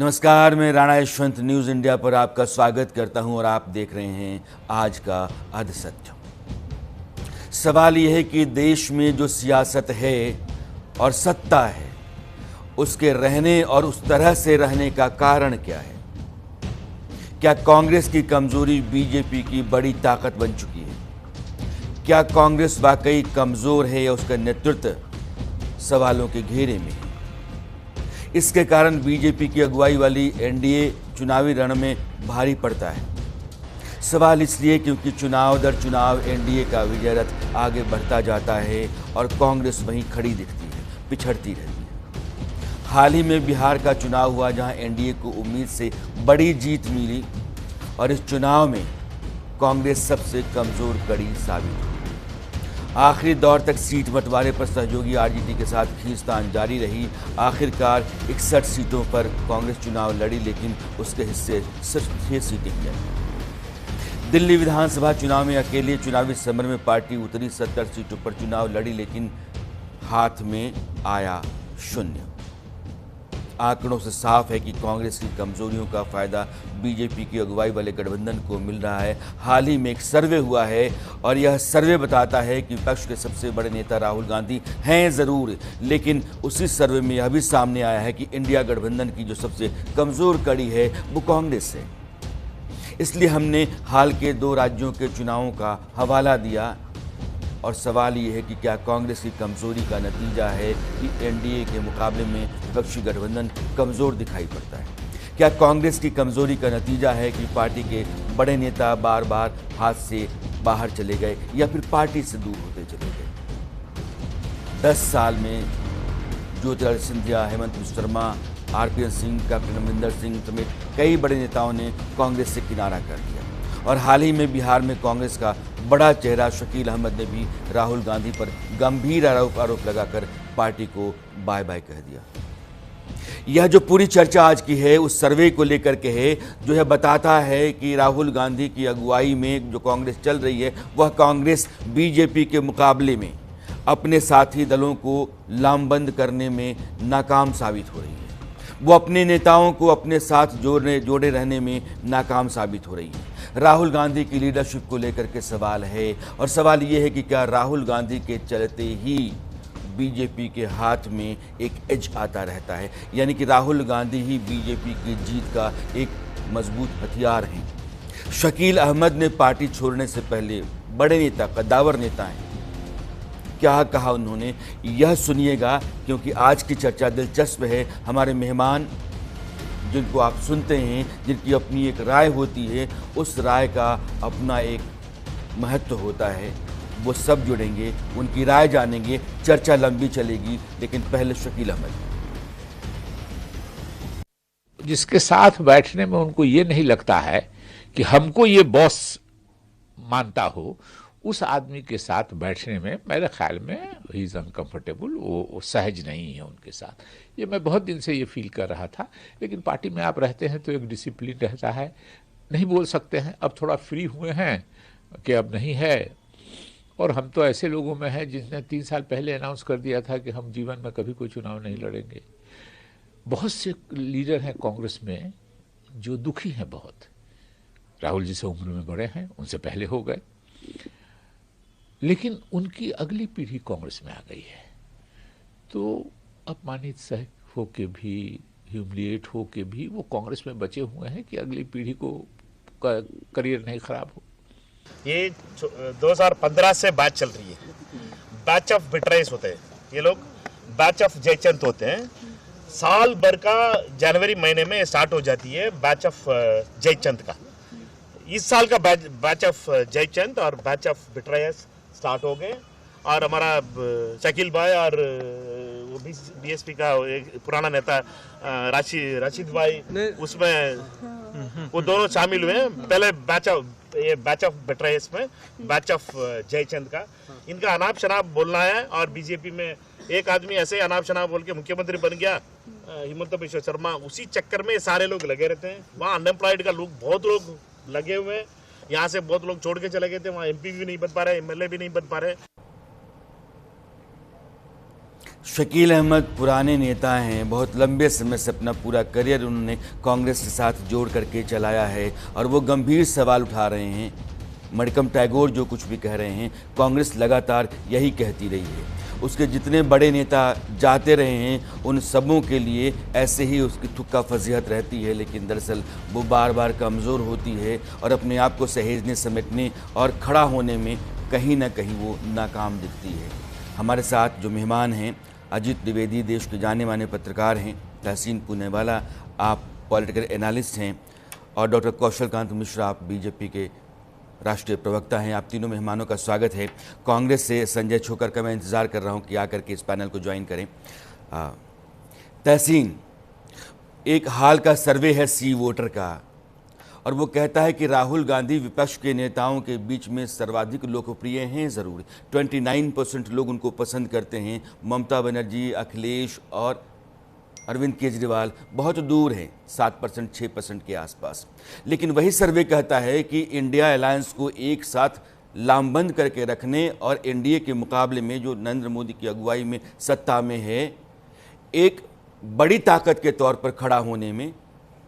नमस्कार, मैं Rana Yashwant news India पर आपका स्वागत करता हूं और आप देख रहे हैं आज का अधसत्य। सवाल यह है कि देश में जो सियासत है और सत्ता है, उसके रहने और उस तरह से रहने का कारण क्या है? क्या कांग्रेस की कमजोरी बीजेपी की बड़ी ताकत बन चुकी है? क्या कांग्रेस वाकई कमजोर है या उसका नेतृत्व सवालों के घेरे में है? इसके कारण बीजेपी की अगुवाई वाली एनडीए चुनावी रण में भारी पड़ता है। सवाल इसलिए क्योंकि चुनाव दर चुनाव एनडीए का विजय रथ आगे बढ़ता जाता है और कांग्रेस वहीं खड़ी दिखती है, पिछड़ती रहती है। हाल ही में बिहार का चुनाव हुआ, जहां एनडीए को उम्मीद से बड़ी जीत मिली और इस चुनाव में कांग्रेस सबसे कमजोर कड़ी साबित हुई। आखिरी दौर तक सीट बंटवारे पर सहयोगी आरजेडी के साथ खींचतान जारी रही। आखिरकार 61 सीटों पर कांग्रेस चुनाव लड़ी, लेकिन उसके हिस्से सिर्फ 6 सीटें ही आई। दिल्ली विधानसभा चुनाव में अकेले चुनावी समर में पार्टी उतरी, 70 सीटों पर चुनाव लड़ी, लेकिन हाथ में आया शून्य। आंकड़ों से साफ है कि कांग्रेस की कमजोरियों का फायदा बीजेपी की अगुवाई वाले गठबंधन को मिल रहा है। हाल ही में एक सर्वे हुआ है और यह सर्वे बताता है कि विपक्ष के सबसे बड़े नेता राहुल गांधी हैं ज़रूर, लेकिन उसी सर्वे में यह भी सामने आया है कि इंडिया गठबंधन की जो सबसे कमज़ोर कड़ी है वो कांग्रेस है। इसलिए हमने हाल के 2 राज्यों के चुनावों का हवाला दिया और सवाल ये है कि क्या कांग्रेस की कमजोरी का नतीजा है कि एनडीए के मुकाबले में विपक्षी गठबंधन कमजोर दिखाई पड़ता है? क्या कांग्रेस की कमजोरी का नतीजा है कि पार्टी के बड़े नेता बार बार हाथ से बाहर चले गए या फिर पार्टी से दूर होते चले गए? 10 साल में ज्योतिरादित्य सिंधिया, हेमंत बिस्वा शर्मा, आरपीएन सिंह, कैप्टन अमरिंदर सिंह समेत कई बड़े नेताओं ने कांग्रेस से किनारा कर दिया। और हाल ही में बिहार में कांग्रेस का बड़ा चेहरा शकील अहमद ने भी राहुल गांधी पर गंभीर आरोप लगाकर पार्टी को बाय बाय कह दिया। यह जो पूरी चर्चा आज की है उस सर्वे को लेकर के है, जो यह बताता है कि राहुल गांधी की अगुवाई में जो कांग्रेस चल रही है, वह कांग्रेस बीजेपी के मुकाबले में अपने साथी दलों को लामबंद करने में नाकाम साबित हो रही है। वो अपने नेताओं को अपने साथ जोड़े रहने में नाकाम साबित हो रही है। राहुल गांधी की लीडरशिप को लेकर के सवाल है और सवाल ये है कि क्या राहुल गांधी के चलते ही बीजेपी के हाथ में एक एज आता रहता है, यानी कि राहुल गांधी ही बीजेपी की जीत का एक मजबूत हथियार हैं। शकील अहमद ने पार्टी छोड़ने से पहले बड़े नेता, कद्दावर नेता हैं, क्या कहा उन्होंने, यह सुनिएगा, क्योंकि आज की चर्चा दिलचस्प है। हमारे मेहमान जिनको आप सुनते हैं, जिनकी अपनी एक राय होती है, उस राय का अपना एक महत्व होता है। वो सब जुड़ेंगे, उनकी राय जानेंगे, चर्चा लंबी चलेगी, लेकिन पहले शकील अहमद। जिसके साथ बैठने में उनको ये नहीं लगता है कि हमको ये बॉस मानता हो, उस आदमी के साथ बैठने में मेरे ख्याल में ही इज अनकंफर्टेबल, वो सहज नहीं है उनके साथ। ये मैं बहुत दिन से ये फील कर रहा था, लेकिन पार्टी में आप रहते हैं तो एक डिसिप्लिन रहता है, नहीं बोल सकते हैं। अब थोड़ा फ्री हुए हैं कि अब नहीं है, और हम तो ऐसे लोगों में हैं जिसने 3 साल पहले अनाउंस कर दिया था कि हम जीवन में कभी कोई चुनाव नहीं लड़ेंगे। बहुत से लीडर हैं कांग्रेस में जो दुखी हैं बहुत। राहुल जी से उम्र में बड़े हैं, उनसे पहले हो गए, लेकिन उनकी अगली पीढ़ी कांग्रेस में आ गई है, तो अपमानित सह होके भी, ह्यूमिलिएट होके भी वो कांग्रेस में बचे हुए हैं कि अगली पीढ़ी को करियर नहीं खराब हो। ये 2015 से बैच चल रही है। बैच ऑफ बिट्रेस होते हैं ये लोग, बैच ऑफ जयचंद होते हैं। साल भर का जनवरी महीने में स्टार्ट हो जाती है बैच ऑफ जयचंद का। इस साल का बैच ऑफ जयचंद और बैच ऑफ बिट्रेस स्टार्ट हो गए, और हमारा शकील भाई और वो भी बीएसपी का एक पुराना नेता राशिद भाई, उसमें वो दोनों शामिल हुए हैं। पहले बैच ऑफ बिट्रेस में बैच ऑफ जयचंद का इनका अनाप शनाप बोलना है, और बीजेपी में एक आदमी ऐसे अनाप शनाप बोल के मुख्यमंत्री बन गया, हेमंत बिस्वा शर्मा। उसी चक्कर में सारे लोग लगे रहते हैं। वहाँ अनएम्प्लॉयड का लोग, बहुत लोग लगे हुए हैं। यहाँ से बहुत लोग छोड़ के चले गए थे, वहाँ एमपी भी नहीं बन पा रहे, एमएलए भी नहीं बन पा रहे। शकील अहमद पुराने नेता हैं, बहुत लंबे समय से अपना पूरा करियर उन्होंने कांग्रेस के साथ जोड़ करके चलाया है और वो गंभीर सवाल उठा रहे हैं। मणिकम टैगोर जो कुछ भी कह रहे हैं, कांग्रेस लगातार यही कहती रही है। उसके जितने बड़े नेता जाते रहे हैं, उन सबों के लिए ऐसे ही उसकी तुक्का फजीहत रहती है, लेकिन दरअसल वो बार बार कमज़ोर होती है और अपने आप को सहेजने, समेटने और खड़ा होने में कहीं ना कहीं वो नाकाम दिखती है। हमारे साथ जो मेहमान हैं, अजीत द्विवेदी देश के जाने माने पत्रकार हैं, तहसीन पुनेवाला आप पॉलिटिकल एनालिस्ट हैं और डॉक्टर कौशल कांत मिश्रा आप बीजेपी के राष्ट्रीय प्रवक्ता हैं। आप तीनों मेहमानों का स्वागत है। कांग्रेस से संजय छोकर का मैं इंतज़ार कर रहा हूं कि आकर के इस पैनल को ज्वाइन करें। तहसीन, एक हाल का सर्वे है सी वोटर का और वो कहता है कि राहुल गांधी विपक्ष के नेताओं के बीच में सर्वाधिक लोकप्रिय हैं। ज़रूर 29% लोग उनको पसंद करते हैं। ममता बनर्जी, अखिलेश और अरविंद केजरीवाल बहुत दूर हैं, 7% 6% के आसपास। लेकिन वही सर्वे कहता है कि इंडिया अलायंस को एक साथ लामबंद करके रखने और एनडीए के मुकाबले में जो नरेंद्र मोदी की अगुवाई में सत्ता में है, एक बड़ी ताकत के तौर पर खड़ा होने में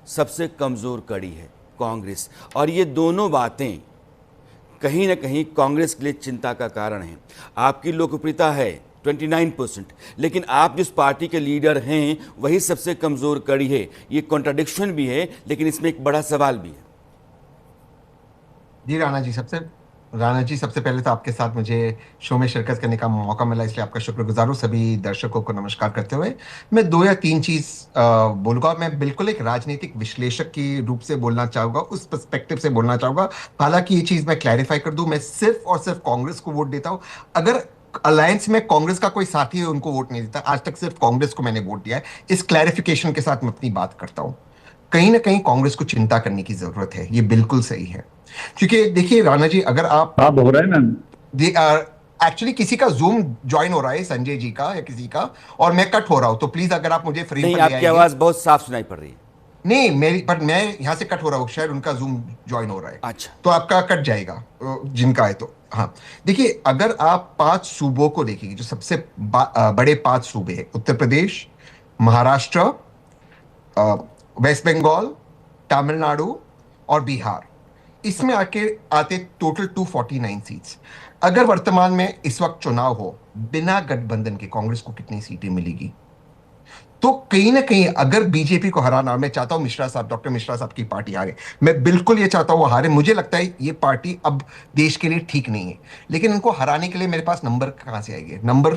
सबसे कमज़ोर कड़ी है कांग्रेस। और ये दोनों बातें कहीं ना कहीं कांग्रेस के लिए चिंता का कारण है। आपकी लोकप्रियता है 29%, लेकिन आप जिस पार्टी के लीडर हैं वही सबसे कमज़ोर कड़ी है। ये कॉन्ट्राडिक्शन भी है, लेकिन इसमें एक बड़ा सवाल भी है। जी राणा जी, सबसे पहले तो आपके साथ मुझे शो में शिरकत करने का मौका मिला, इसलिए आपका शुक्रगुजार हूँ। सभी दर्शकों को नमस्कार करते हुए मैं 2 या 3 चीज बोलूंगा। मैं बिल्कुल एक राजनीतिक विश्लेषक की रूप से बोलना चाहूंगा, उस पर्सपेक्टिव से बोलना चाहूंगा। हालांकि ये चीज मैं क्लैरिफाई कर दूं, मैं सिर्फ और सिर्फ कांग्रेस को वोट देता हूं। अगर अलायंस में कांग्रेस का कोई साथी है, उनको वोट नहीं देता। आज तक सिर्फ कांग्रेस को मैंने वोट दिया है। इस क्लैरिफिकेशन के साथ मैं अपनी बात करता हूं। कहीं ना कहीं कांग्रेस को चिंता करने की जरूरत है, ये बिल्कुल सही है। क्योंकि देखिए राणा जी, अगर आप हो रहा है ना, एक्चुअली किसी का जूम ज्वाइन हो रहा है, संजय जी का या किसी का, और मैं कट हो रहा हूं, तो प्लीज अगर आप मुझे फ्रेम नहीं, पर ले आपकी आएंगे। आवाज़ बहुत साफ सुनाई पड़ रही है। नहीं मेरी, पर मैं यहां से कट हो रहा हूं, शायद उनका जूम ज्वाइन हो रहा है। अच्छा, तो आपका कट जाएगा जिनका है तो। हाँ, देखिए अगर आप 5 सूबों को देखेंगे, जो सबसे बड़े 5 सूबे हैं, उत्तर प्रदेश, महाराष्ट्र, वेस्ट बंगाल, तमिलनाडु और बिहार, इसमें आते टोटल 249 सीट्स। अगर वर्तमान में इस वक्त चुनाव हो, बिना गठबंधन के कांग्रेस को कितनी सीटें मिलेगी? तो कहीं ना कहीं अगर बीजेपी को हराना, मैं चाहता हूं मिश्रा साहब, डॉक्टर मिश्रा साहब की पार्टी हारे, मैं बिल्कुल ये चाहता हूं वो हारे। मुझे लगता है ये पार्टी अब देश के लिए ठीक नहीं है, लेकिन इनको हराने के लिए मेरे पास नंबर कहां से आएंगे? नंबर,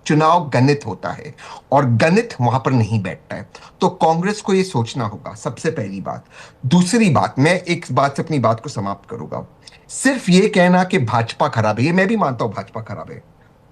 चुनाव गणित होता है और गणित वहां पर नहीं बैठता है। तो कांग्रेस को यह सोचना होगा, सबसे पहली बात। दूसरी बात, मैं एक बात से अपनी बात को समाप्त करूंगा। सिर्फ ये कहना कि भाजपा खराब है, ये मैं भी मानता हूं भाजपा खराब है,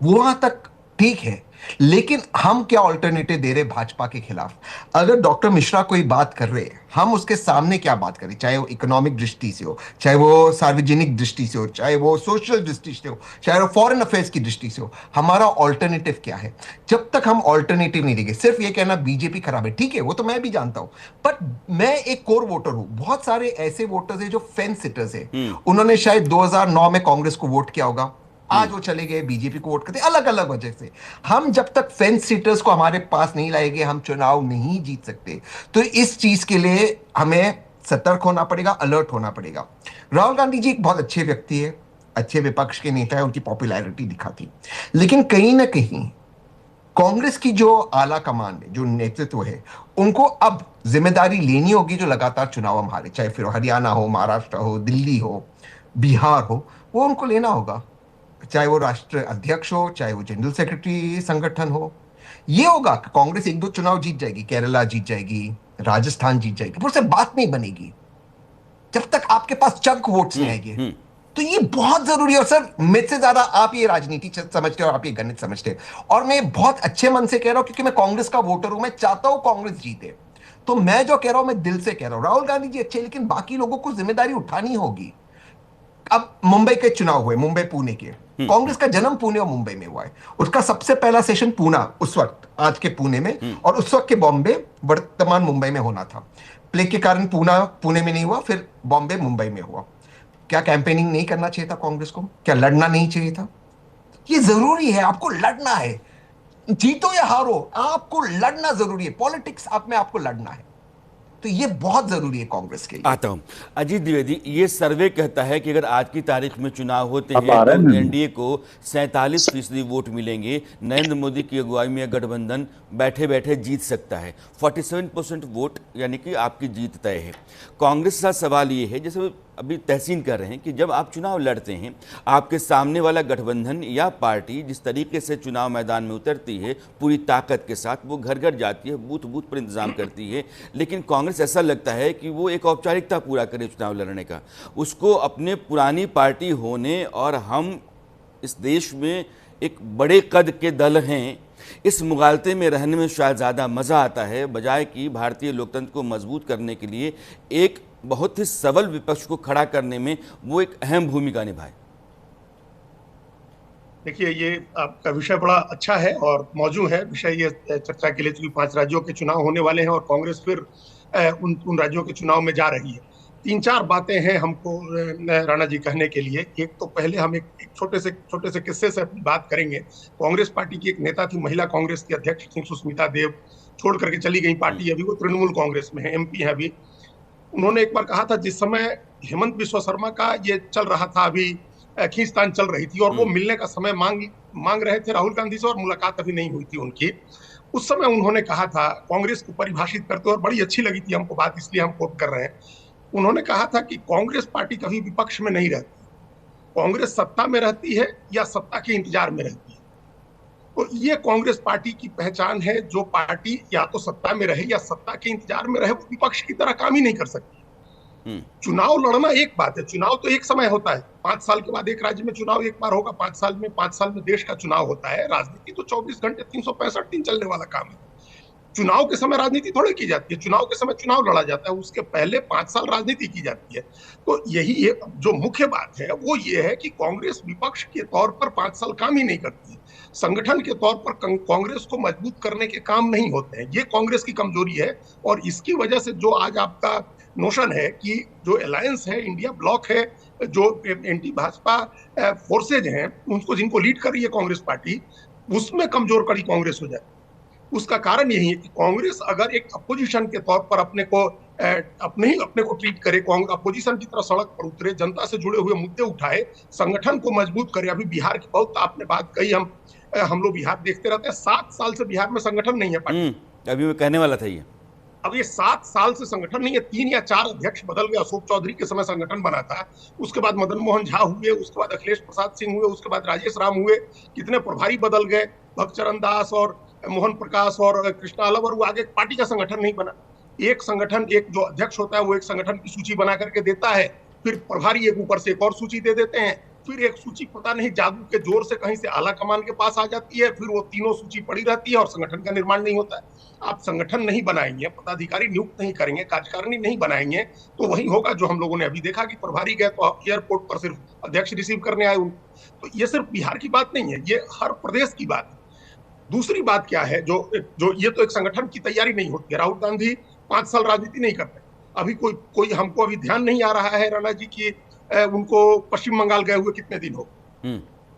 वहां तक ठीक है, लेकिन हम क्या ऑल्टरनेटिव दे रहे भाजपा के खिलाफ? अगर डॉक्टर मिश्रा कोई बात कर रहे हैं, हम उसके सामने क्या बात करें? चाहे वो इकोनॉमिक दृष्टि से हो, चाहे वो सार्वजनिक दृष्टि से हो, चाहे वो सोशल दृष्टि से हो, चाहे वो फॉरेन अफेयर्स की दृष्टि से हो, हमारा ऑल्टरनेटिव क्या है? जब तक हम ऑल्टरनेटिव नहीं देंगे, सिर्फ ये कहना बीजेपी खराब है, ठीक है, वो तो मैं भी जानता हूं, बट मैं एक कोर वोटर हूं। बहुत सारे ऐसे वोटर्स हैं जो फेंस सिटर्स है, उन्होंने शायद 2009 में कांग्रेस को वोट किया होगा, आज वो चले गए बीजेपी को वोट करते, अलग अलग वजह से। हम जब तक फेंस सीटर्स को हमारे पास नहीं लाएंगे, हम चुनाव नहीं जीत सकते। तो इस चीज के लिए हमें सतर्क होना पड़ेगा, अलर्ट होना पड़ेगा। राहुल गांधी जी एक बहुत अच्छे व्यक्ति है, अच्छे विपक्ष के नेता है, उनकी पॉपुलैरिटी दिखाती, लेकिन कहीं ना कहीं कांग्रेस की जो आला कमान है, जो नेतृत्व है, उनको अब जिम्मेदारी लेनी होगी जो लगातार चुनाव हम हारे, चाहे फिर हरियाणा हो, महाराष्ट्र हो, दिल्ली हो, बिहार हो, वो उनको लेना होगा। चाहे वो राष्ट्र अध्यक्ष हो, चाहे वो जनरल सेक्रेटरी संगठन हो। ये होगा कि कांग्रेस 1-2 चुनाव जीत जाएगी, केरला जीत जाएगी, राजस्थान जीत जाएगी, पर उससे बात नहीं बनेगी जब तक आपके पास चंक वोट्स नहीं आएंगे। तो ये बहुत जरूरी है। और सर, मुझसे ज्यादा आप ये राजनीति समझते हो और आप ये गणित समझते हो, और मैं बहुत अच्छे मन से कह रहा हूं, क्योंकि मैं कांग्रेस का वोटर हूं, मैं चाहता हूं कांग्रेस जीते। तो मैं जो कह रहा हूं, मैं दिल से कह रहा हूं, राहुल गांधी जी अच्छे, लेकिन बाकी लोगों को जिम्मेदारी उठानी होगी। अब मुंबई के चुनाव हुए, मुंबई पुणे के, कांग्रेस का जन्म पुणे और मुंबई में हुआ है। उसका सबसे पहला सेशन पूना, उस वक्त आज के पुणे में, और उस वक्त के बॉम्बे, वर्तमान मुंबई में होना था। प्लेग के कारण पुणे में नहीं हुआ, फिर बॉम्बे मुंबई में हुआ। क्या कैंपेनिंग नहीं करना चाहिए था कांग्रेस को? क्या लड़ना नहीं चाहिए था? ये जरूरी है, आपको लड़ना है। जीतो या हारो, आपको लड़ना जरूरी है, पॉलिटिक्स आप में आपको लड़ना है, तो ये बहुत जरूरी है कांग्रेस के लिए। आता हूं अजीत द्विवेदी, ये सर्वे कहता है कि अगर आज की तारीख में चुनाव होते हैं तो एनडीए को 47% वोट मिलेंगे, नरेंद्र मोदी की अगुवाई में गठबंधन बैठे बैठे जीत सकता है। 47% वोट यानी कि आपकी जीत तय है। कांग्रेस के साथ सवाल ये है, जैसे अभी तहसीन कर रहे हैं, कि जब आप चुनाव लड़ते हैं, आपके सामने वाला गठबंधन या पार्टी जिस तरीके से चुनाव मैदान में उतरती है पूरी ताकत के साथ, वो घर घर जाती है, बूथ बूथ पर इंतजाम करती है, लेकिन कांग्रेस ऐसा लगता है कि वो एक औपचारिकता पूरा करे चुनाव लड़ने का, उसको अपने पुरानी पार्टी होने और हम इस देश में एक बड़े कद के दल हैं, इस मुगालते में रहने में शायद ज़्यादा मज़ा आता है, बजाय कि भारतीय लोकतंत्र को मजबूत करने के लिए एक बहुत ही सबल विपक्ष को खड़ा करने में वो एक अहम भूमिका निभाए। देखिए, ये आपका विषय बड़ा अच्छा है और मौजूद है विषय ये चर्चा के लिए, क्योंकि 5 राज्यों के चुनाव होने वाले हैं और कांग्रेस फिर उन राज्यों के चुनाव में जा रही है। 3-4 बातें हैं हमको राणा जी कहने के लिए। एक तो पहले हम एक छोटे से किस्से से अपनी बात करेंगे। कांग्रेस पार्टी की एक नेता थी, महिला कांग्रेस की अध्यक्ष थी सुष्मिता देव, छोड़ करके चली गई पार्टी, अभी वो तृणमूल कांग्रेस में है, एमपी है अभी। उन्होंने एक बार कहा था, जिस समय हेमंत बिस्वा शर्मा का ये चल रहा था, अभी खींचतान चल रही थी और वो मिलने का समय मांग रहे थे राहुल गांधी से और मुलाकात अभी नहीं हुई थी उनकी, उस समय उन्होंने कहा था, कांग्रेस को परिभाषित करते और बड़ी अच्छी लगी थी हमको बात, इसलिए हम कोट कर रहे हैं। उन्होंने कहा था कि कांग्रेस पार्टी कभी विपक्ष में नहीं रहती, कांग्रेस सत्ता में रहती है या सत्ता के इंतजार में रहती है। तो ये कांग्रेस पार्टी की पहचान है, जो पार्टी या तो सत्ता में रहे या सत्ता के इंतजार में रहे, वो विपक्ष की तरह काम ही नहीं कर सकती। चुनाव लड़ना एक बात है, चुनाव तो एक समय होता है, 5 साल के बाद एक राज्य में चुनाव एक बार होगा, 5 साल में देश का चुनाव होता है। राजनीति तो 24 घंटे 365 दिन चलने वाला काम है। चुनाव के समय राजनीति थोड़ी की जाती है, चुनाव के समय चुनाव लड़ा जाता है, उसके पहले 5 साल राजनीति की जाती है। तो यही जो मुख्य बात है वो ये है कि कांग्रेस विपक्ष के तौर पर 5 साल काम ही नहीं करती है, संगठन के तौर पर कांग्रेस को मजबूत करने के काम नहीं होते हैं। ये कांग्रेस की कमजोरी है और इसकी वजह से जो आज आपका नोशन है कि जो अलायंस है, इंडिया ब्लॉक है, जो एंटी भाजपा फोर्सेज हैं, उनको जिनको लीड कर रही है कांग्रेस पार्टी, उसमें कमजोर कड़ी कांग्रेस हो जाए। उसका कारण यही है कि कांग्रेस अगर एक अपोजिशन के तौर पर अपने को ट्रीट करे, अपोजिशन की तरह सड़क पर उतरे, जनता से जुड़े हुए मुद्दे उठाए, संगठन को मजबूत करे। अभी बिहार की बहुत आपने बात कही, हम लोग बिहार देखते रहते हैं, 7 साल से बिहार में संगठन नहीं है पार्टी। अभी मैं कहने वाला था ये, अब ये 7 साल से संगठन नहीं है, 3 या 4 अध्यक्ष बदल गए। अशोक चौधरी के समय संगठन बना था, उसके बाद मदन मोहन झा हुए, उसके बाद अखिलेश प्रसाद सिंह हुए, उसके बाद राजेश राम हुए, कितने प्रभारी बदल गए, भक्तचरण दास और मोहन प्रकाश और कृष्णा अलवर, वो आगे पार्टी का संगठन नहीं बना। एक संगठन, एक जो अध्यक्ष होता है वो एक संगठन की सूची बना करके देता है, फिर प्रभारी एक ऊपर से एक और सूची दे देते हैं, फिर एक सूची पता नहीं जादू के जोर से कहीं से आला कमान के पास आ जाती है, फिर वो तीनों सूची पड़ी रहती है और संगठन का निर्माण नहीं होता है। आप संगठन नहीं बनाएंगे, पदाधिकारी नियुक्त नहीं करेंगे, कार्यकारिणी नहीं बनाएंगे, तो वही होगा जो हम लोगों ने अभी देखा कि प्रभारी गए तो एयरपोर्ट पर सिर्फ अध्यक्ष रिसीव करने आए उनको। तो ये सिर्फ बिहार की बात नहीं है, ये हर प्रदेश की बात है। दूसरी बात क्या है, जो ये तो एक संगठन की तैयारी नहीं होती है। राहुल गांधी 5 साल राजनीति नहीं करते। अभी कोई हमको अभी ध्यान नहीं आ रहा है राणा जी की उनको पश्चिम बंगाल गए हुए कितने दिन हो,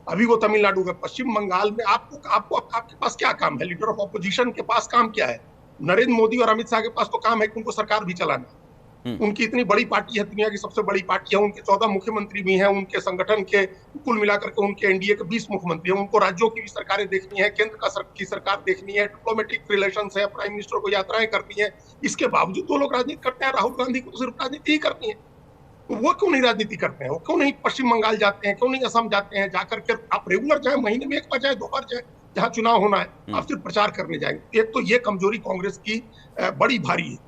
अभी वो तमिलनाडु गए। पश्चिम बंगाल में आपको आपके पास क्या काम है? लीडर ऑफ ऑपोजिशन के पास काम क्या है? नरेंद्र मोदी और अमित शाह के पास तो काम है कि उनको सरकार भी चलाना। उनकी इतनी बड़ी पार्टी है, दुनिया की सबसे बड़ी पार्टी है, उनके 14 मुख्यमंत्री भी हैं, उनके संगठन के कुल मिलाकर के उनके एनडीए के 20 मुख्यमंत्री हैं, उनको राज्यों की भी सरकारें देखनी है, केंद्र की सरकार देखनी है, डिप्लोमेटिक रिलेशंस है, प्राइम मिनिस्टर को यात्राएं करनी है। इसके बावजूद वो लोग राजनीति करते हैं। राहुल गांधी को तो सिर्फ राजनीति ही करनी है, वो क्यों नहीं राजनीति करते हैं? वो क्यों नहीं पश्चिम बंगाल जाते हैं, क्यों नहीं असम जाते हैं? जाकर के आप रेगुलर जाए, महीने में 1 बार जाए, 2 बार जाए, जहां चुनाव होना है, आप सिर्फ प्रचार करने जाएंगे। एक तो ये कमजोरी कांग्रेस की बड़ी भारी है।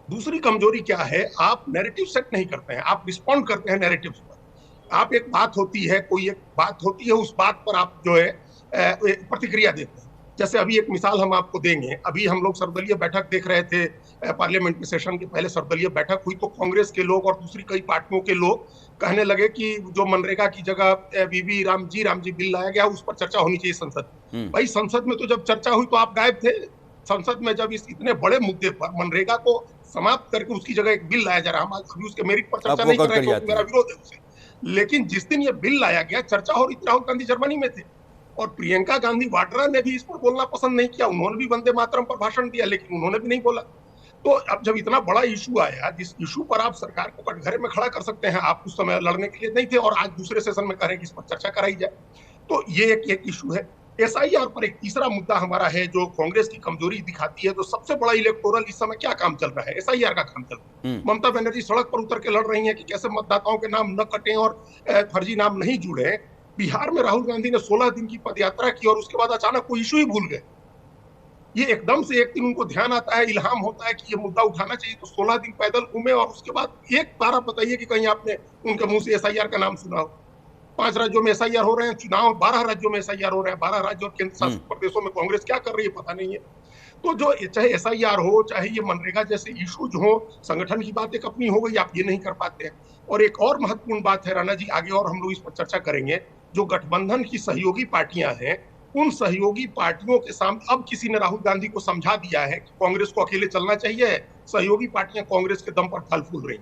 दूसरी कमजोरी क्या है, आप नैरेटिव सेट नहीं करते हैं, आप रिस्पॉन्ड करते हैं नैरेटिव्स पर। आप एक बात होती है, कोई एक बात होती है, उस बात पर आप जो है प्रतिक्रिया देते हैं। जैसे अभी एक मिसाल हम आपको देंगे, अभी हम लोग सर्वदलीय बैठक देख रहे थे, पार्लियामेंट के सेशन के पहले सर्वदलीय बैठक हुई, तो कांग्रेस के लोग और दूसरी कई पार्टियों के लोग कहने लगे कि जो मनरेगा की जगह बीबी राम जी बिल लाया गया, उस पर चर्चा होनी चाहिए संसद में। भाई संसद में तो जब चर्चा हुई तो आप गायब थे। संसद में जब इस इतने बड़े मुद्दे पर, मनरेगा को समाप्त करके उसकी जगह एक बिल लाया जा रहा है, हम अभी उसके मेरिट पर चर्चा नहीं कर रहे हैं, मेरा विरोध है उसे। लेकिन जिस दिन ये बिल लाया गया, चर्चा हो रही थी, राहुल गांधी जर्मनी में थे, और प्रियंका गांधी वाड्रा ने भी इस पर बोलना पसंद नहीं किया। उन्होंने भी वंदे मातरम पर भाषण दिया, लेकिन उन्होंने भी नहीं बोला। तो अब जब इतना बड़ा इशू आया, जिस इशू पर आप सरकार को कटघरे में खड़ा कर सकते हैं, आप उस समय लड़ने के लिए नहीं थे और आज दूसरे सेशन में कह रहे हैं कि इस पर चर्चा कराई जाए, तो ये एक इशू है। एसआईआर पर एक तीसरा मुद्दा हमारा है जो कांग्रेस की कमजोरी दिखाती है। तो सबसे बड़ा इलेक्टोरल इस समय क्या काम चल रहा है? एसआईआर का काम चल रहा है। ममता बनर्जी सड़क पर उतर के लड़ रही है कि कैसे मतदाताओं के नाम न कटें और फर्जी नाम नहीं जुड़े। बिहार में राहुल गांधी ने 16 दिन की पदयात्रा की और उसके बाद अचानक कोई इशू ही भूल गए। ये एकदम से एक दिन उनको ध्यान आता है, इल्हाम होता है कि ये मुद्दा उठाना चाहिए, तो 16 दिन पैदल घूमे और उसके बाद एक बार आप बताइए कि कहीं आपने उनके मुंह से एसआईआर का नाम सुना हो। 5 राज्यों में एसआईआर हो रहे हैं, चुनाव 12 राज्यों में एसआईआर हो रहे हैं। 12 राज्यों और केंद्र शासित प्रदेशों में कांग्रेस क्या कर रही है पता नहीं है। तो जो चाहे एसआईआर हो, चाहे ये मनरेगा जैसे इश्यूज हो, संगठन की बात एक अपनी हो गई, आप ये नहीं कर पाते हैं। और एक और महत्वपूर्ण बात है राणा जी, आगे और हम लोग इस पर चर्चा करेंगे, जो गठबंधन की सहयोगी पार्टियां हैं, उन सहयोगी पार्टियों के सामने अब किसी ने राहुल गांधी को समझा दिया है कि कांग्रेस को अकेले चलना चाहिए, सहयोगी पार्टियां कांग्रेस के दम पर फल फूल रही।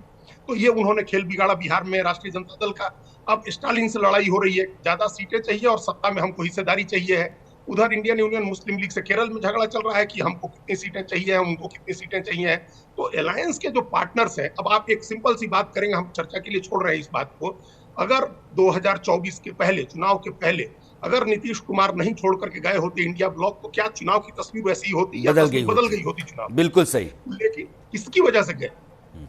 तो ये उन्होंने खेल बिगाड़ा बिहार में राष्ट्रीय जनता दल का। अब स्टालिन से लड़ाई हो रही है, ज्यादा सीटें चाहिए और सत्ता में हमको हिस्सेदारी चाहिए है। उधर इंडियन यूनियन मुस्लिम लीग से केरल में झगड़ा चल रहा है कि हमको कितनी सीटें चाहिए, उनको कितनी सीटें चाहिए। तो अलायंस के जो पार्टनर्स हैं, अब आप एक सिंपल सी बात करेंगे, हम चर्चा के लिए छोड़ रहे हैं इस बात को, अगर 2024 के पहले, चुनाव के पहले अगर नीतीश कुमार नहीं छोड़ करके गए होते इंडिया ब्लॉक, तो क्या चुनाव की तस्वीर वैसी होती, बदल गई होती चुनाव। बिल्कुल सही। लेकिन किसकी वजह से गए,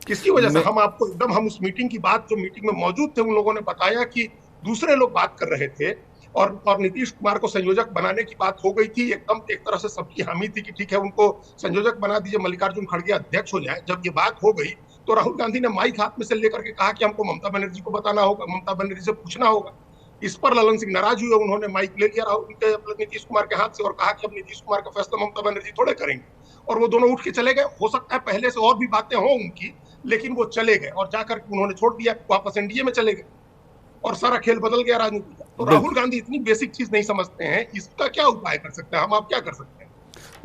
किसकी वजह से? हम आपको एकदम, हम उस मीटिंग की बात, जो मीटिंग में मौजूद थे, उन लोगों ने बताया कि दूसरे लोग बात कर रहे थे और नीतीश कुमार को संयोजक बनाने की बात हो गई थी। एकदम एक तरह से सबकी हामी थी कि ठीक है, उनको संयोजक बना दीजिए, मल्लिकार्जुन खड़गे अध्यक्ष हो जाए। जब ये बात हो गई तो राहुल गांधी ने माइक हाथ में से लेकर के कहा कि हमको ममता बनर्जी को बताना होगा, ममता बनर्जी से पूछना होगा। इस पर ललन सिंह नाराज हुए, उन्होंने माइक ले लिया राहुल नीतीश कुमार के हाथ से और कहा कि अब नीतीश कुमार का फैसला ममता बनर्जी थोड़े करेंगे। और वो दोनों उठ के चले गए। हो सकता है पहले से और भी बातें हों उनकी, लेकिन वो चले गए और जाकर उन्होंने छोड़ दिया, वापस एनडीए में चले गए और सारा खेल बदल गया राजनीति का। तो राहुल गांधी इतनी बेसिक चीज नहीं समझते हैं, इसका क्या उपाय कर सकते हैं हम, आप क्या कर सकते हैं?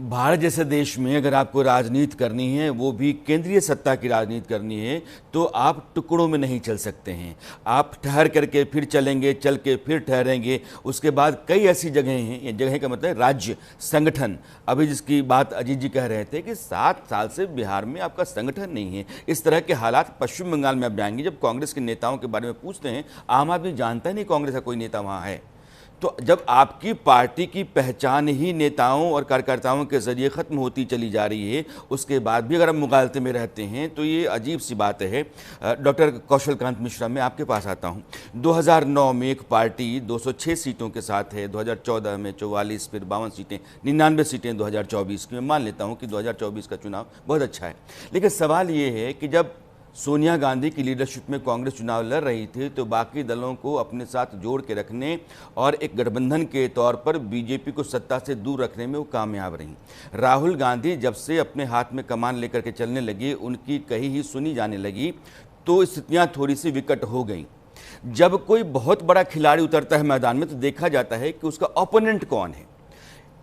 भारत जैसे देश में अगर आपको राजनीति करनी है, वो भी केंद्रीय सत्ता की राजनीति करनी है, तो आप टुकड़ों में नहीं चल सकते हैं। आप ठहर करके फिर चलेंगे, चल के फिर ठहरेंगे। उसके बाद कई ऐसी जगहें हैं, ये जगह का मतलब राज्य संगठन, अभी जिसकी बात अजीत जी कह रहे थे कि 7 साल से बिहार में आपका संगठन नहीं है। इस तरह के हालात पश्चिम बंगाल में आप जाएंगे, जब कांग्रेस के नेताओं के बारे में पूछते हैं, आम आदमी जानता ही नहीं कांग्रेस का कोई नेता वहाँ है। तो जब आपकी पार्टी की पहचान ही नेताओं और कार्यकर्ताओं के जरिए ख़त्म होती चली जा रही है, उसके बाद भी अगर हम मुगालते में रहते हैं, तो ये अजीब सी बात है। डॉक्टर कौशल कांत मिश्रा, मैं आपके पास आता हूँ। 2009 में एक पार्टी 206 सीटों के साथ है, 2014 में 44, फिर 52 सीटें, 99 सीटें 2024 की। मैं मान लेता हूँ कि 2024 का चुनाव बहुत अच्छा है, लेकिन सवाल ये है कि जब सोनिया गांधी की लीडरशिप में कांग्रेस चुनाव लड़ रही थी, तो बाकी दलों को अपने साथ जोड़ के रखने और एक गठबंधन के तौर पर बीजेपी को सत्ता से दूर रखने में वो कामयाब रहीं। राहुल गांधी जब से अपने हाथ में कमान लेकर के चलने लगे, उनकी कही ही सुनी जाने लगी, तो स्थितियां थोड़ी सी विकट हो गई। जब कोई बहुत बड़ा खिलाड़ी उतरता है मैदान में, तो देखा जाता है कि उसका ओपोनेंट कौन है।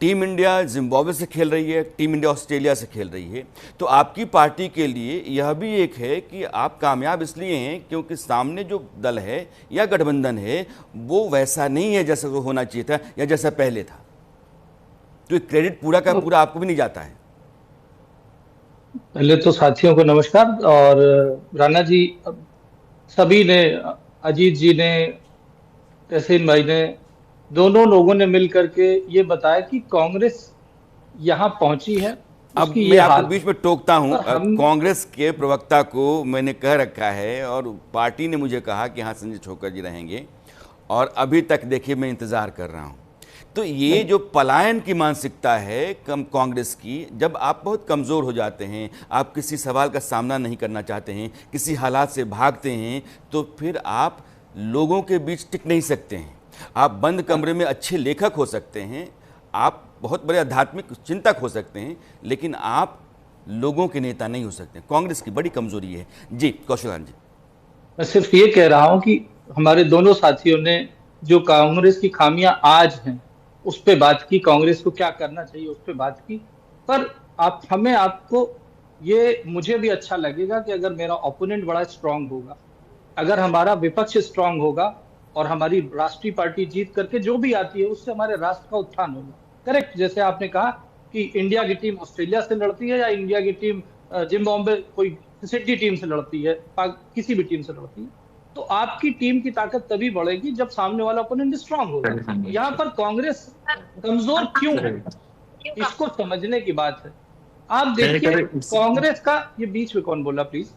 टीम इंडिया जिम्बाब्वे से खेल रही है, टीम इंडिया ऑस्ट्रेलिया से खेल रही है। तो आपकी पार्टी के लिए यह भी एक है कि आप कामयाब इसलिए हैं क्योंकि सामने जो दल है या गठबंधन है, वो वैसा नहीं है जैसा वो होना चाहिए था या जैसा पहले था। तो क्रेडिट पूरा का पूरा आपको भी नहीं जाता है। पहले तो साथियों को नमस्कार। और राणा जी, सभी ने, अजीत जी ने, तहसीन भाई ने, दोनों लोगों ने मिलकर के ये बताया कि कांग्रेस यहाँ पहुंची है। अब मैं आपको बीच में टोकता हूं। कांग्रेस के प्रवक्ता को मैंने कह रखा है और पार्टी ने मुझे कहा कि हाँ संजय छोकर जी रहेंगे, और अभी तक देखिए मैं इंतजार कर रहा हूं। तो ये जो पलायन की मानसिकता है कांग्रेस की, जब आप बहुत कमज़ोर हो जाते हैं, आप किसी सवाल का सामना नहीं करना चाहते हैं, किसी हालात से भागते हैं, तो फिर आप लोगों के बीच टिक नहीं सकते हैं। आप बंद कमरे में अच्छे लेखक हो सकते हैं, आप बहुत बड़े आध्यात्मिक चिंतक हो सकते हैं, लेकिन आप लोगों के नेता नहीं हो सकते। कांग्रेस की बड़ी कमजोरी है। जी कौशलान जी। मैं सिर्फ ये कह रहा हूं कि हमारे दोनों साथियों ने जो कांग्रेस की खामियां आज हैं उस पे बात की, कांग्रेस को क्या करना चाहिए उस पे बात की। पर आपको ये, मुझे भी अच्छा लगेगा कि अगर मेरा ओपोनेंट बड़ा स्ट्रांग होगा, अगर हमारा विपक्ष स्ट्रांग होगा, और हमारी राष्ट्रीय पार्टी जीत करके जो भी आती है उससे हमारे राष्ट्र का उत्थान होगा। करेक्ट, जैसे आपने कहा कि इंडिया की टीम ऑस्ट्रेलिया से लड़ती है या इंडिया की टीम जिम्बाब्वे कोई सिडनी टीम से लड़ती है, किसी भी टीम से लड़ती है, तो आपकी टीम की ताकत तभी बढ़ेगी जब सामने वाला ओपोनेंट स्ट्रांग होगा। यहाँ पर कांग्रेस कमजोर क्यों है, इसको समझने की बात है। आप देखिए कांग्रेस का, ये बीच में कौन बोला प्लीज,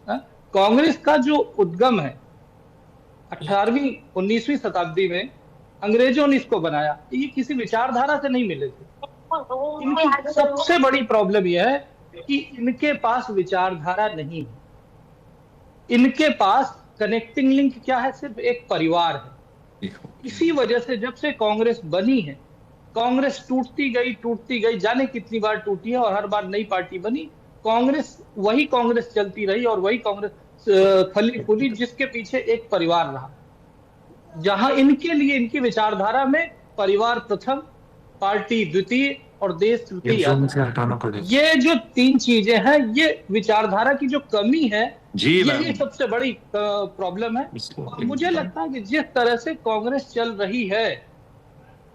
कांग्रेस का जो उद्गम है 18वीं 19वीं शताब्दी में अंग्रेजों ने इसको बनाया, ये किसी विचारधारा से नहीं मिले थे। इनकी सबसे बड़ी प्रॉब्लम यह है कि इनके पास विचारधारा नहीं है। इनके पास कनेक्टिंग लिंक क्या है, सिर्फ एक परिवार है। इसी वजह से जब से कांग्रेस बनी है, कांग्रेस टूटती गई, जाने कितनी बार टूटी है और हर बार नई पार्टी बनी, कांग्रेस वही कांग्रेस चलती रही और वही कांग्रेस फली फूली, जिसके पीछे एक परिवार रहा। जहां इनके लिए इनकी विचारधारा में परिवार प्रथम, पार्टी द्वितीय और देश तृतीय, ये जो तीन चीजें हैं, ये विचारधारा की जो कमी है ये सबसे बड़ी प्रॉब्लम है। और मुझे लगता है कि जिस तरह से कांग्रेस चल रही है,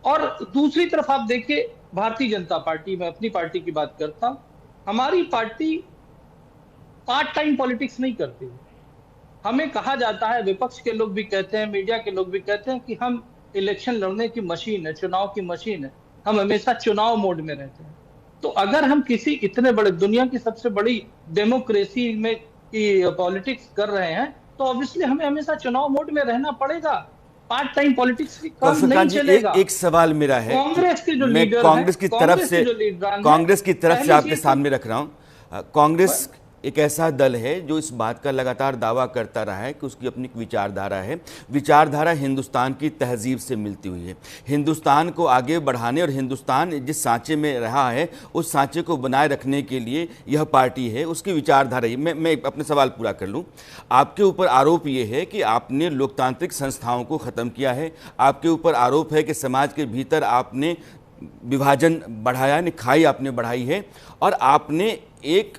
और दूसरी तरफ आप देखिए भारतीय जनता पार्टी, मैं अपनी पार्टी की बात करता हूं, हमारी पार्टी पार्ट टाइम पॉलिटिक्स नहीं करती। हमें कहा जाता है, विपक्ष के लोग भी कहते हैं, मीडिया के लोग भी कहते हैं कि हम इलेक्शन लड़ने की मशीन है, चुनाव की मशीन है, हम हमेशा चुनाव मोड में रहते हैं। तो अगर हम किसी इतने बड़े दुनिया की सबसे बड़ी डेमोक्रेसी में पॉलिटिक्स कर रहे हैं, तो ऑब्वियसली हमें हमेशा चुनाव मोड में रहना पड़ेगा। पार्ट टाइम पॉलिटिक्स काम नहीं चलेगा। एक सवाल मेरा है, कांग्रेस के जो लीडर, कांग्रेस की तरफ से आपके सामने रख रहा हूं। कांग्रेस एक ऐसा दल है जो इस बात का लगातार दावा करता रहा है कि उसकी अपनी विचारधारा है। विचारधारा हिंदुस्तान की तहजीब से मिलती हुई है। हिंदुस्तान को आगे बढ़ाने और हिंदुस्तान जिस सांचे में रहा है उस सांचे को बनाए रखने के लिए यह पार्टी है, उसकी विचारधारा है। मैं अपने सवाल पूरा कर लूँ। आपके ऊपर आरोप ये है कि आपने लोकतांत्रिक संस्थाओं को ख़त्म किया है। आपके ऊपर आरोप है कि समाज के भीतर आपने विभाजन बढ़ाया, यानी खाई आपने बढ़ाई है, और आपने एक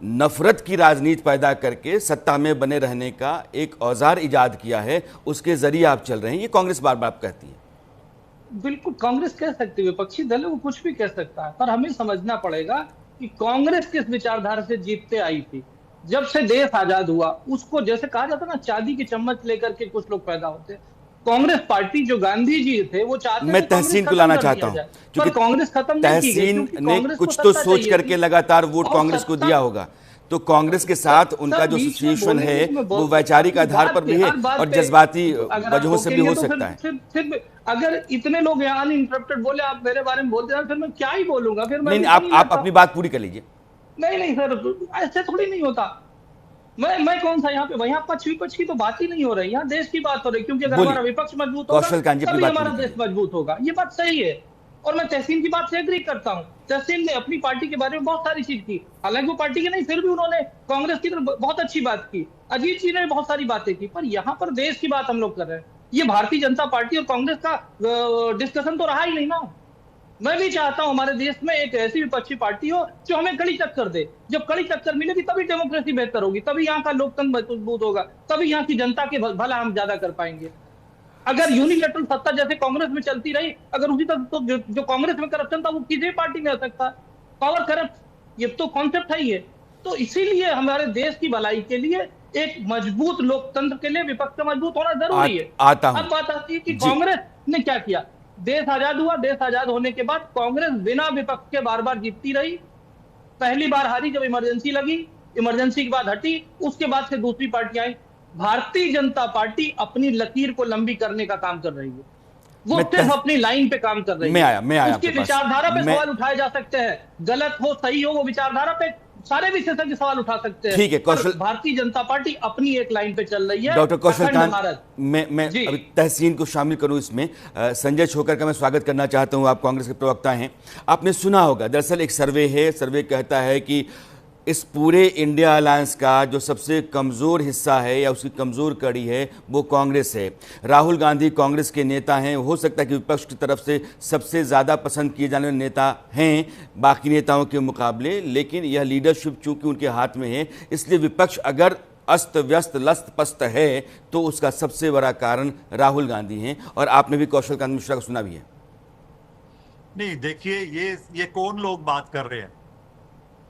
नफरत की राजनीति पैदा करके सत्ता में बने रहने का एक औजार इजाद किया है, उसके जरिए आप चल रहे हैं। ये कांग्रेस बार बार कहती है। बिल्कुल कांग्रेस कह सकती है, विपक्षी दल है, वो कुछ भी कह सकता है, पर हमें समझना पड़ेगा कि कांग्रेस किस विचारधारा से जीतते आई थी। जब से देश आजाद हुआ, उसको जैसे कहा जाता ना, चांदी की चम्मच लेकर के कुछ लोग पैदा होते हैं। कांग्रेस पार्टी जो गांधी जी थे वो चाहते, मैं तहसीन को लाना चाहता हूं, क्योंकि कांग्रेस खत्म तहसीन ने कुछ तो सोच करके लगातार वोट कांग्रेस को दिया होगा, तो कांग्रेस के साथ उनका जो सिचुएशन है वो वैचारिक आधार पर भी है और जज्बाती वजहों से भी हो सकता है। फिर अगर इतने लोग यहाँ अनइंटरप्टेड बोले, आप मेरे बारे में बोलते हैं, फिर मैं क्या ही बोलूंगा। फिर नहीं, आप अपनी बात पूरी कर लीजिए। नहीं सर, ऐसे थोड़ी नहीं होता। मैं कौन सा यहाँ पे, यहाँ पक्ष विपक्ष की तो बात ही नहीं हो रही, यहाँ देश की बात हो रही, क्योंकि अगर हमारा विपक्ष मजबूत होगा तभी हमारा देश मजबूत होगा। ये बात सही है, और मैं तहसीन की बात से एग्री करता हूँ। तहसीन ने अपनी पार्टी के बारे में बहुत सारी चीज की, हालांकि वो पार्टी के नहीं, फिर भी उन्होंने कांग्रेस की तरफ बहुत अच्छी बात की। अजीत जी ने बहुत सारी बातें की, पर यहाँ पर देश की बात हम लोग कर रहे हैं। ये भारतीय जनता पार्टी और कांग्रेस का डिस्कशन तो रहा ही नहीं ना। मैं भी चाहता हूं हमारे देश में एक ऐसी विपक्षी पार्टी हो जो हमें कड़ी टक्कर दे। जब कड़ी टक्कर मिलेगी तभी डेमोक्रेसी बेहतर होगी, तभी यहाँ का लोकतंत्र मजबूत होगा, तभी यहाँ की जनता के भला हम ज्यादा कर पाएंगे। अगर यूनिलैटरल सत्ता जैसे कांग्रेस में चलती रही, अगर उसी तरह तो जो कांग्रेस में करप्शन था वो किसी पार्टी में हो सकता है। पावर करप्ट, ये तो कॉन्सेप्ट है ये। तो इसीलिए हमारे देश की भलाई के लिए एक मजबूत लोकतंत्र के लिए विपक्ष का मजबूत होना जरूरी है। अब बात आती है कि कांग्रेस ने क्या किया। देश आजाद हुआ, देश आजाद होने के बाद कांग्रेस बिना विपक्ष के बार बार जीतती रही। पहली बार हारी जब इमरजेंसी लगी, इमरजेंसी के बाद हटी, उसके बाद से दूसरी पार्टी आई। भारतीय जनता पार्टी अपनी लकीर को लंबी करने का काम कर रही है, वो सिर्फ अपनी लाइन पे काम कर रही है। मैं आया उसकी विचारधारा पे सवाल उठाए जा सकते हैं, गलत हो सही हो, वो विचारधारा पे सारे विशेषज्ञ सवाल उठा सकते हैं। ठीक है कौशल, भारतीय जनता पार्टी अपनी एक लाइन पे चल रही है। डॉक्टर कौशल खान, मैं अभी तहसीन को शामिल करूं इसमें। संजय छोकर का मैं स्वागत करना चाहता हूं, आप कांग्रेस के प्रवक्ता हैं। आपने सुना होगा, दरअसल एक सर्वे है, सर्वे कहता है कि इस पूरे इंडिया अलायंस का जो सबसे कमज़ोर हिस्सा है या उसकी कमज़ोर कड़ी है वो कांग्रेस है। राहुल गांधी कांग्रेस के नेता हैं, हो सकता है कि विपक्ष की तरफ से सबसे ज़्यादा पसंद किए जाने वाले नेता हैं बाकी नेताओं के मुकाबले, लेकिन यह लीडरशिप चूंकि उनके हाथ में है, इसलिए विपक्ष अगर अस्त व्यस्त लस्त पस्त है तो उसका सबसे बड़ा कारण राहुल गांधी हैं। और आपने भी कौशल कांत मिश्रा को सुना भी है। नहीं, देखिए, ये कौन लोग बात कर रहे हैं?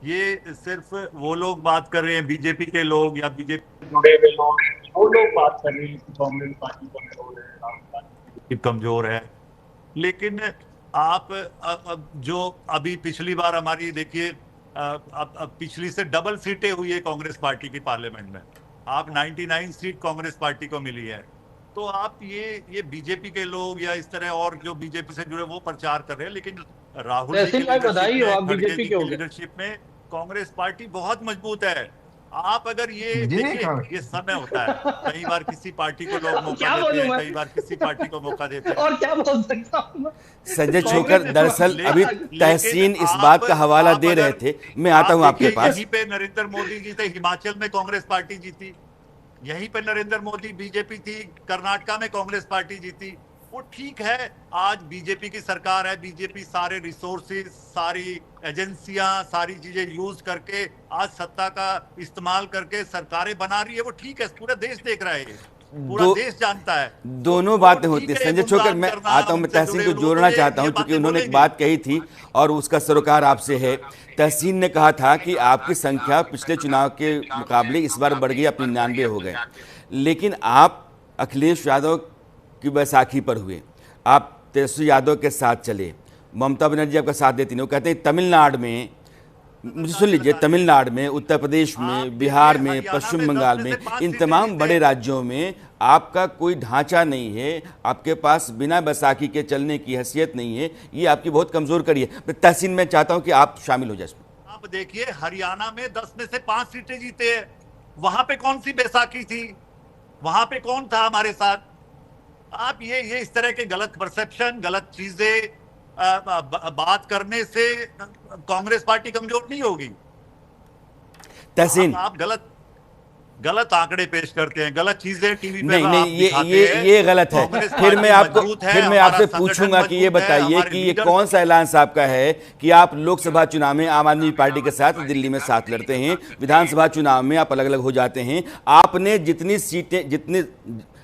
ये सिर्फ वो लोग बात कर रहे हैं, बीजेपी के लोग या बीजेपी जुड़े हुए लोग हैं, वो लोग बात कर रहे हैं कि कांग्रेस पार्टी कमजोर है, राहुल गांधी कमजोर है। लेकिन आप जो अभी पिछली बार हमारी देखिए, अब पिछली से डबल सीटें हुई है कांग्रेस पार्टी की पार्लियामेंट में। आप 99 सीट कांग्रेस पार्टी को मिली है। तो आप ये बीजेपी के लोग या इस तरह और जो बीजेपी से जुड़े वो प्रचार कर रहे हैं, लेकिन राहुल जी की बधाई हो, आप बीजेपी के लीडरशिप में कांग्रेस पार्टी बहुत मजबूत है। आप अगर ये देखिए, ये समय होता है, कई बार किसी पार्टी को लोग मौका देते हैं, कई बार किसी पार्टी को मौका देते हैं। और क्या बोल सकता हूं? संजय छोकर दरअसल अभी तहसीन इस बात का हवाला दे रहे थे, मैं आता हूं आपके पास। यहीं पे नरेंद्र मोदी जी थे, हिमाचल में कांग्रेस पार्टी जीती। यहीं पे नरेंद्र मोदी बीजेपी थी, कर्नाटका में कांग्रेस पार्टी जीती। वो ठीक है, आज बीजेपी की सरकार है, बीजेपी सारे रिसोर्सेज, सारी एजेंसियां, सारी चीजें यूज करके आज सत्ता का इस्तेमाल करके सरकारें बना रही है। वो ठीक है, पूरा देश देख रहा है, पूरा देश जानता है। दोनों बातें होती है। संजय छोकर, मैं आता हूं, मैं तहसीन को जोड़ना चाहता हूं क्योंकि उन्होंने एक बात कही थी और उसका सरोकार आपसे है। तहसीन ने कहा था कि आपकी संख्या पिछले चुनाव के मुकाबले इस बार बढ़ गई, अब 99 हो गए। लेकिन आप अखिलेश यादव की बैसाखी पर हुए, आप तेजस्वी यादव के साथ चले, ममता बनर्जी आपका साथ देती नहीं। वो कहते हैं तमिलनाडु में, मुझे सुन लीजिए, तमिलनाडु में, उत्तर प्रदेश में, बिहार में, पश्चिम बंगाल में, इन तमाम बड़े राज्यों में आपका कोई ढांचा नहीं है, आपके पास बिना बैसाखी के चलने की हैसियत नहीं है। ये आपकी बहुत कमजोर कड़ी है। तहसीन में चाहता हूं कि आप शामिल हो जाए इसमें। आप देखिए, हरियाणा में 10 में से 5 सीटें जीते हैं। वहां पे कौन सी बैसाखी थी? वहां पे कौन था हमारे साथ? आप ये इस तरह के गलत परसेप्शन, गलत चीजें बात करने से कांग्रेस पार्टी कमजोर नहीं होगी। तहसीन, आप गलत आंकड़े पेश करते हैं, गलत चीजें टीवी पे नहीं, ये गलत है। फिर मैं आपसे पूछूंगा कि ये बताइए कि ये कौन सा ऐलान आपका है कि आप लोकसभा चुनाव में आम आदमी पार्टी के साथ दिल्ली में साथ लड़ते हैं, विधानसभा चुनाव में आप अलग अलग हो जाते हैं। आपने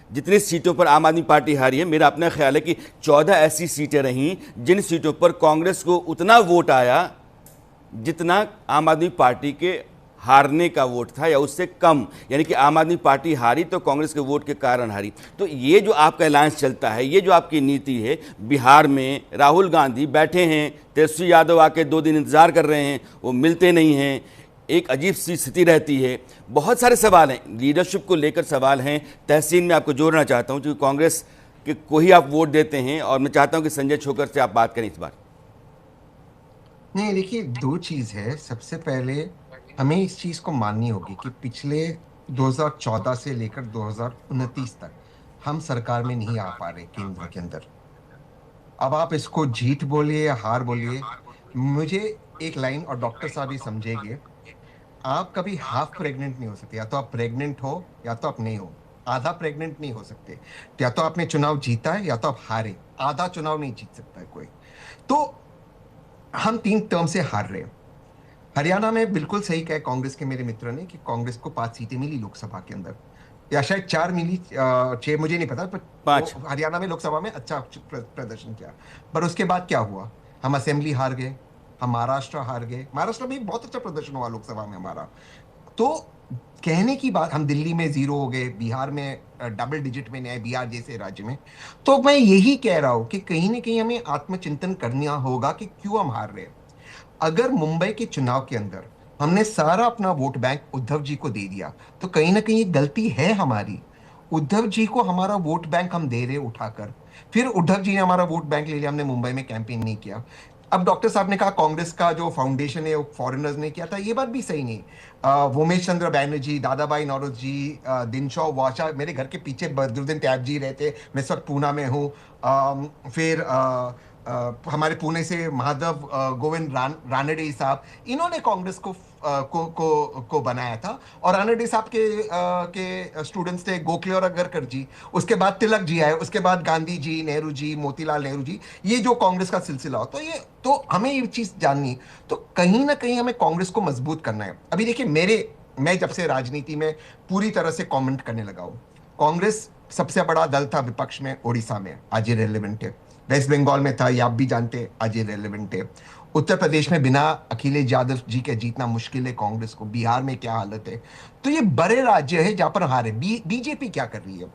जितनी सीटों पर आम आदमी पार्टी हारी है, मेरा अपना ख्याल है कि 14 ऐसी सीटें रहीं जिन सीटों पर कांग्रेस को उतना वोट आया जितना आम आदमी पार्टी के हारने का वोट था या उससे कम। यानी कि आम आदमी पार्टी हारी तो कांग्रेस के वोट के कारण हारी। तो ये जो आपका अलायंस चलता है, ये जो आपकी नीति है, बिहार में राहुल गांधी बैठे हैं, तेजस्वी यादव आके 2 दिन इंतजार कर रहे हैं, वो मिलते नहीं हैं, एक अजीब सी स्थिति रहती है। बहुत सारे सवाल हैं, लीडरशिप को लेकर सवाल हैं। तहसीन में आपको जोड़ना चाहता हूं क्योंकि कांग्रेस के को ही आप वोट देते हैं और मैं चाहता हूं कि संजय छोकर से आप बात करें इस बार। नहीं, देखिए, 2 चीज है। सबसे पहले हमें इस चीज को माननी होगी कि पिछले 2014 से लेकर 2029 तक हम सरकार में नहीं आ पा रहे केंद्र के अंदर। अब आप इसको जीत बोलिए या हार बोलिए, मुझे एक लाइन, और डॉक्टर साहब ही समझेंगे, आप कभी हाफ प्रेग्नेंट नहीं हो सकते। या तो आप प्रेग्नेंट हो या तो आप नहीं हो, आधा प्रेग्नेंट नहीं हो सकते। या तो आपने चुनाव जीता है या तो आप हारे, आधा चुनाव नहीं जीत सकता है कोई। तो हम 3 टर्म से हार रहे हैं। हरियाणा में बिल्कुल सही कहा कांग्रेस के मेरे मित्र ने कि कांग्रेस को 5 सीटें मिली लोकसभा के अंदर, या शायद 4 मिली, 6 मुझे नहीं पता, पर 5 हरियाणा में लोकसभा में अच्छा प्रदर्शन किया। पर उसके बाद क्या हुआ? हम असेंबली हार गए, हम महाराष्ट्र हार गए। महाराष्ट्र में बहुत अच्छा प्रदर्शन हुआ लोकसभा में हमारा। तो कहने की बात, हम दिल्ली में 0 हो गए, बिहार में डबल डिजिट में नहीं, बिहार जैसे राज्य में। तो मैं यही कह रहा हूं कि कहीं ना कहीं हमें आत्मचिंतन करना होगा कि क्यों हम हार रहे हैं। अगर मुंबई के चुनाव के अंदर हमने सारा अपना वोट बैंक उद्धव जी को दे दिया तो कहीं ना कहीं गलती है हमारी। उद्धव जी को हमारा वोट बैंक हम दे रहे उठाकर, फिर उद्धव जी ने हमारा वोट बैंक ले लिया, हमने मुंबई में कैंपेन नहीं किया। अब डॉक्टर साहब ने कहा कांग्रेस का जो फाउंडेशन है वो फॉरेनर्स ने किया था, ये बात भी सही नहीं। वोमेश चंद्र बैनर्जी, दादाभाई नौरोजी, दिनशॉ वाशा, मेरे घर के पीछे बदरुद्दीन तैयब जी रहते, मैं इस वक्त पूना में हूँ। फिर हमारे पुणे से महादेव गोविंद रानडे साहब, इन्होंने कांग्रेस को बनाया था। और रानडे साहब के स्टूडेंट्स थे गोखले और अगरकर जी, उसके बाद तिलक जी आए, उसके बाद गांधी जी, नेहरू जी, मोतीलाल नेहरू जी, ये जो कांग्रेस का सिलसिला हो। तो हमें ये चीज जाननी, तो कहीं ना कहीं हमें कांग्रेस को मजबूत करना है। अभी देखिए, मैं जब से राजनीति में पूरी तरह से कमेंट करने लगा हूं, कांग्रेस सबसे बड़ा दल था विपक्ष में ओडिशा में, आज ये रेलेवेंट है। वेस्ट बंगाल में था, ये आप भी जानते हैं, आज ये रेलेवेंट है। उत्तर प्रदेश में बिना अखिलेश यादव जी के जीतना मुश्किल है कांग्रेस को। बिहार में क्या हालत है। तो ये बड़े राज्य है जहां पर हारे। बीजेपी क्या कर रही है?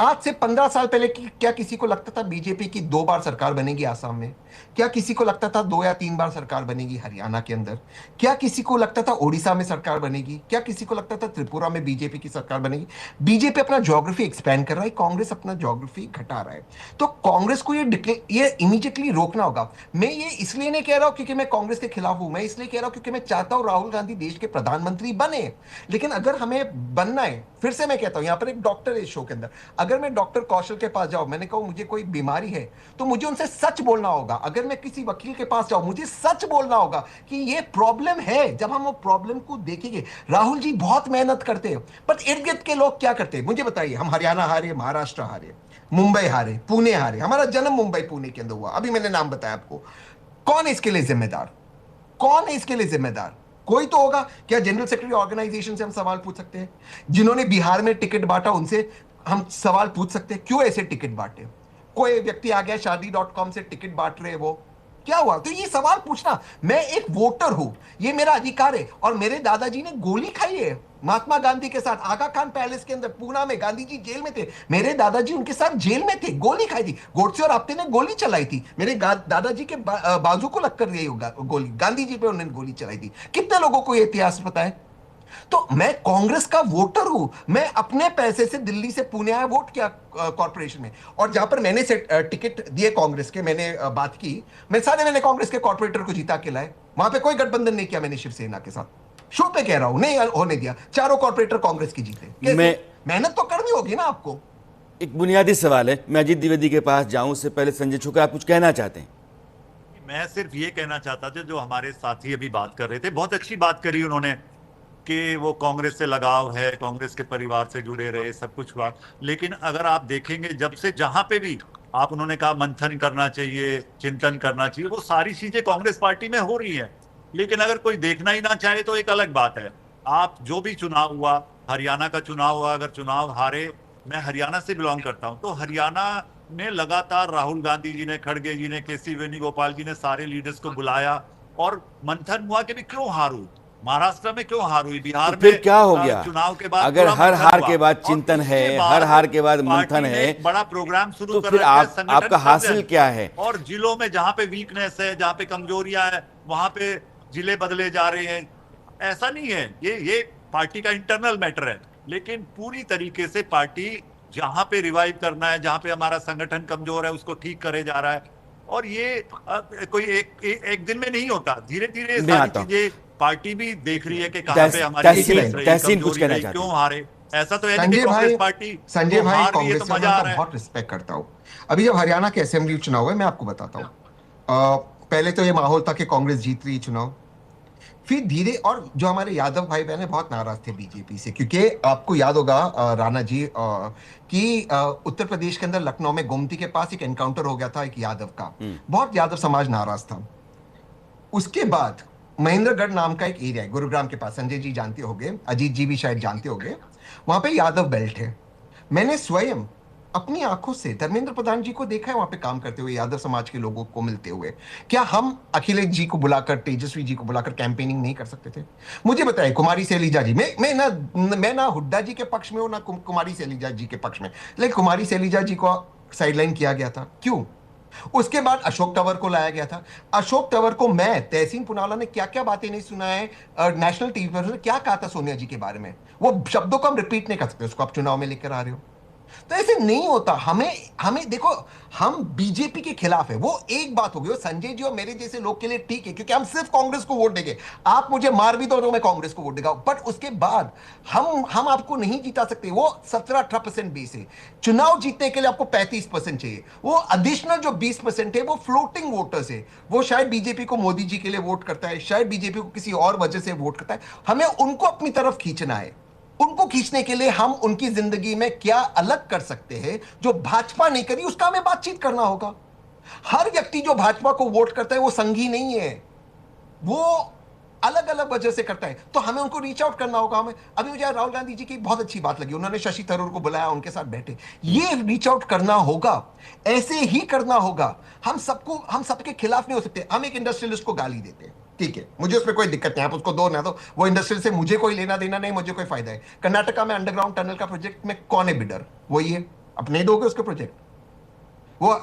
आज से 15 साल पहले क्या किसी को लगता था बीजेपी की 2 बार सरकार बनेगी आसाम में? क्या किसी को लगता था 2 या 3 बार सरकार बनेगी हरियाणा के अंदर? क्या किसी को लगता था ओडिशा में सरकार बनेगी? क्या किसी को लगता था त्रिपुरा में बीजेपी की सरकार बनेगी? बीजेपी अपना ज्योग्राफी एक्सपैंड कर रहा है, कांग्रेस अपना ज्योग्राफी घटा रहा है। तो कांग्रेस को ये इमीडिएटली रोकना होगा। मैं ये इसलिए नहीं कह रहा हूं क्योंकि मैं कांग्रेस के खिलाफ हूं, मैं इसलिए कह रहा हूं क्योंकि मैं चाहता हूं राहुल गांधी देश के प्रधानमंत्री बने। लेकिन अगर हमें बनना है, फिर से मैं कहता हूं, यहां पर एक डॉक्टर है इस शो के अंदर, अगर मैं डॉक्टर कौशल के पास जाऊं, मैंने कहा मुझे कोई बीमारी है, तो मुझे उनसे सच बोलना होगा। अगर मैं किसी वकील के पास जाऊं, मुझे सच बोलना होगा कि ये प्रॉब्लम है। जब हम वो प्रॉब्लम को देखेंगे, राहुल जी बहुत मेहनत करते हैं, पर इर्द गिर्द के लोग क्या करते हैं मुझे बताइए। हम हरियाणा हारे, महाराष्ट्र हारे, मुंबई हारे, पुणे हारे। हमारा जन्म मुंबई पुणे के अंदर हुआ, अभी मैंने नाम बताया आपको। कौन है इसके लिए जिम्मेदार? कौन है इसके लिए जिम्मेदार? कोई तो होगा। क्या जनरल सेक्रेटरी ऑर्गेनाइजेशन से हम सवाल पूछ सकते हैं? जिन्होंने बिहार में टिकट बांटा उनसे हम सवाल पूछ सकते हैं क्यों ऐसे टिकट बांटे? कोई व्यक्ति आ गया शादी.com से टिकट बांट रहे, वो क्या हुआ? तो ये सवाल पूछना, मैं एक वोटर हूं, ये मेरा अधिकार है। और मेरे दादाजी ने गोली खाई है महात्मा गांधी के साथ, आगा खान पैलेस के अंदर पूना में। गांधी जी जेल में थे, मेरे दादाजी उनके साथ जेल में थे, गोली खाई थी। गोडसे और आप्टे ने गोली चलाई थी, मेरे दादाजी के बाजू को लगकर गई गोली, गांधी जी पे उन्होंने गोली चलाई थी। कितने लोगों को यह इतिहास पता है? तो मैं कांग्रेस का वोटर हूं, मैं अपने पैसे से दिल्ली से पुणे आया, वोट किया कॉर्पोरेशन में। और जहां पर मैंने टिकट दिए कांग्रेस के, मैंने बात की, मैंने कांग्रेस के कॉर्पोरेटर को जीता के लाए। वहां पे कोई गठबंधन नहीं किया मैंने शिवसेना के साथ। शो पे कह रहा हूं, नहीं होने दिया। चारों कॉर्पोरेटर कांग्रेस की जीते। मेहनत तो करनी होगी ना आपको। एक बुनियादी सवाल है, मैं अजीत द्विवेदी के पास जाऊं उससे पहले संजय छोकर, आप कुछ कहना चाहते हैं? मैं सिर्फ ये कहना चाहता था, जो हमारे साथी अभी बात कर रहे थे, बहुत अच्छी बात करी उन्होंने कि वो कांग्रेस से लगाव है, कांग्रेस के परिवार से जुड़े रहे, सब कुछ हुआ। लेकिन अगर आप देखेंगे, जब से जहां पे भी आप, उन्होंने कहा मंथन करना चाहिए, चिंतन करना चाहिए, वो सारी चीजें कांग्रेस पार्टी में हो रही है। लेकिन अगर कोई देखना ही ना चाहे तो एक अलग बात है। आप जो भी चुनाव हुआ, हरियाणा का चुनाव हुआ, अगर चुनाव हारे, मैं हरियाणा से बिलोंग करता हूं, तो हरियाणा में लगातार राहुल गांधी जी ने, खड़गे जी ने, केसी वेणुगोपाल जी ने, सारे लीडर्स को बुलाया और मंथन हुआ कि भी क्यों हार हुई, महाराष्ट्र में क्यों हार हुई, बिहार तो फिर में क्या हो गया चुनाव के बाद अगर हर हार के बाद चिंतन है, हर हार के बाद मंथन है, बड़ा प्रोग्राम शुरू तो कर फिर आपका हासिल क्या है? और जिलों में जहां पे वीकनेस है, जहां पे कमजोरियां है, वहां पे जिले बदले जा रहे हैं। ऐसा नहीं है, ये पार्टी का इंटरनल मैटर है। लेकिन पूरी तरीके से पार्टी जहां पे रिवाइव करना है, जहां पे हमारा संगठन कमजोर है, उसको ठीक करे जा रहा है। और ये कोई एक दिन में नहीं होता, धीरे धीरे सारी चीजें पार्टी भी देख रही है कि कहां पे हमारी क्यों हारे। ऐसा तो है नहीं कि कांग्रेस पार्टी संजय भाई कांग्रेस तो मजा आ रहा है। बहुत रिस्पेक्ट करता हूं। अभी जब हरियाणा के असेंबली चुनाव है, मैं आपको बताता हूं, पहले तो ये माहौल था कि कांग्रेस जीत रही चुनाव, फिर धीरे, और जो हमारे यादव भाई बहन बहुत नाराज थे बीजेपी से, क्योंकि आपको याद होगा राणा जी कि उत्तर प्रदेश के अंदर लखनऊ में गोमती के पास एक एनकाउंटर हो गया था एक यादव का, बहुत यादव समाज नाराज था। उसके बाद महेंद्रगढ़ नाम का एक एरिया है गुरुग्राम के पास, संजय जी जानते होंगे, अजीत जी भी शायद जानते होंगे, वहां पे यादव बेल्ट है। मैंने स्वयं अपनी आंखों से धर्मेंद्र प्रधान जी को देखा है वहां पे काम करते हुए, यादव समाज के लोगों को मिलते हुए। क्या हम अखिलेश जी को बुलाकर, तेजस्वी जी को बुलाकर कैंपेनिंग नहीं कर सकते थे? मुझे बताइए, कुमारी शैलजा जी, मैं ना हुड्डा जी के पक्ष में हूं, ना कुमारी शैलजा जी के पक्ष में, लेकिन कुमारी शैलजा जी को साइडलाइन किया गया था, क्यों? उसके बाद अशोक तंवर को लाया गया था। अशोक तंवर को मैं, तहसीन पुनावाला ने क्या क्या बातें नहीं सुना है नेशनल टीवी पर, क्या कहा था सोनिया जी के बारे में, वो शब्दों को हम रिपीट नहीं कर सकते, उसको आप चुनाव में लेकर आ रहे हो। तो ऐसे नहीं होता। हमें देखो, हम बीजेपी के खिलाफ है, वो एक बात होगी, वो संजय जी और मेरे जैसे लोग के लिए ठीक है, क्योंकि हम सिर्फ कांग्रेस को वोट देंगे। आप मुझे मार भी दो तो मैं कांग्रेस को वोट देगा, बट उसके बाद हम आपको नहीं जीता सकते। वो 17-18% बेस है, चुनाव जीतने के लिए आपको 35% चाहिए। वो एडिशनल जो 20% है वो फ्लोटिंग वोटर्स है, वो शायद बीजेपी को मोदी जी के लिए वोट करता है, शायद बीजेपी को किसी और वजह से वोट करता है। हमें उनको अपनी तरफ खींचना है। उनको खींचने के लिए हम उनकी जिंदगी में क्या अलग कर सकते हैं जो भाजपा नहीं करी, उसका हमें बातचीत करना होगा। हर व्यक्ति जो भाजपा को वोट करता है वो संघी नहीं है, वो अलग अलग वजह से करता है, तो हमें उनको रीच आउट करना होगा। हमें अभी मुझे राहुल गांधी जी की बहुत अच्छी बात लगी, उन्होंने शशि थरूर को बुलाया, उनके साथ बैठे। ये रीच आउट करना होगा, ऐसे ही करना होगा। हम सबके खिलाफ नहीं हो सकते। हम एक इंडस्ट्रियलिस्ट को गाली देते हैं, ठीक है, मुझे उसमें कोई दिक्कत नहीं, आप उसको दो ना दो, वो इंडस्ट्रियल से मुझे कोई लेना देना नहीं, मुझे कोई फायदा है। कर्नाटका में अंडरग्राउंड टनल का प्रोजेक्ट में कौन है बिडर? वही है। अपने दोगे उसके प्रोजेक्ट? वो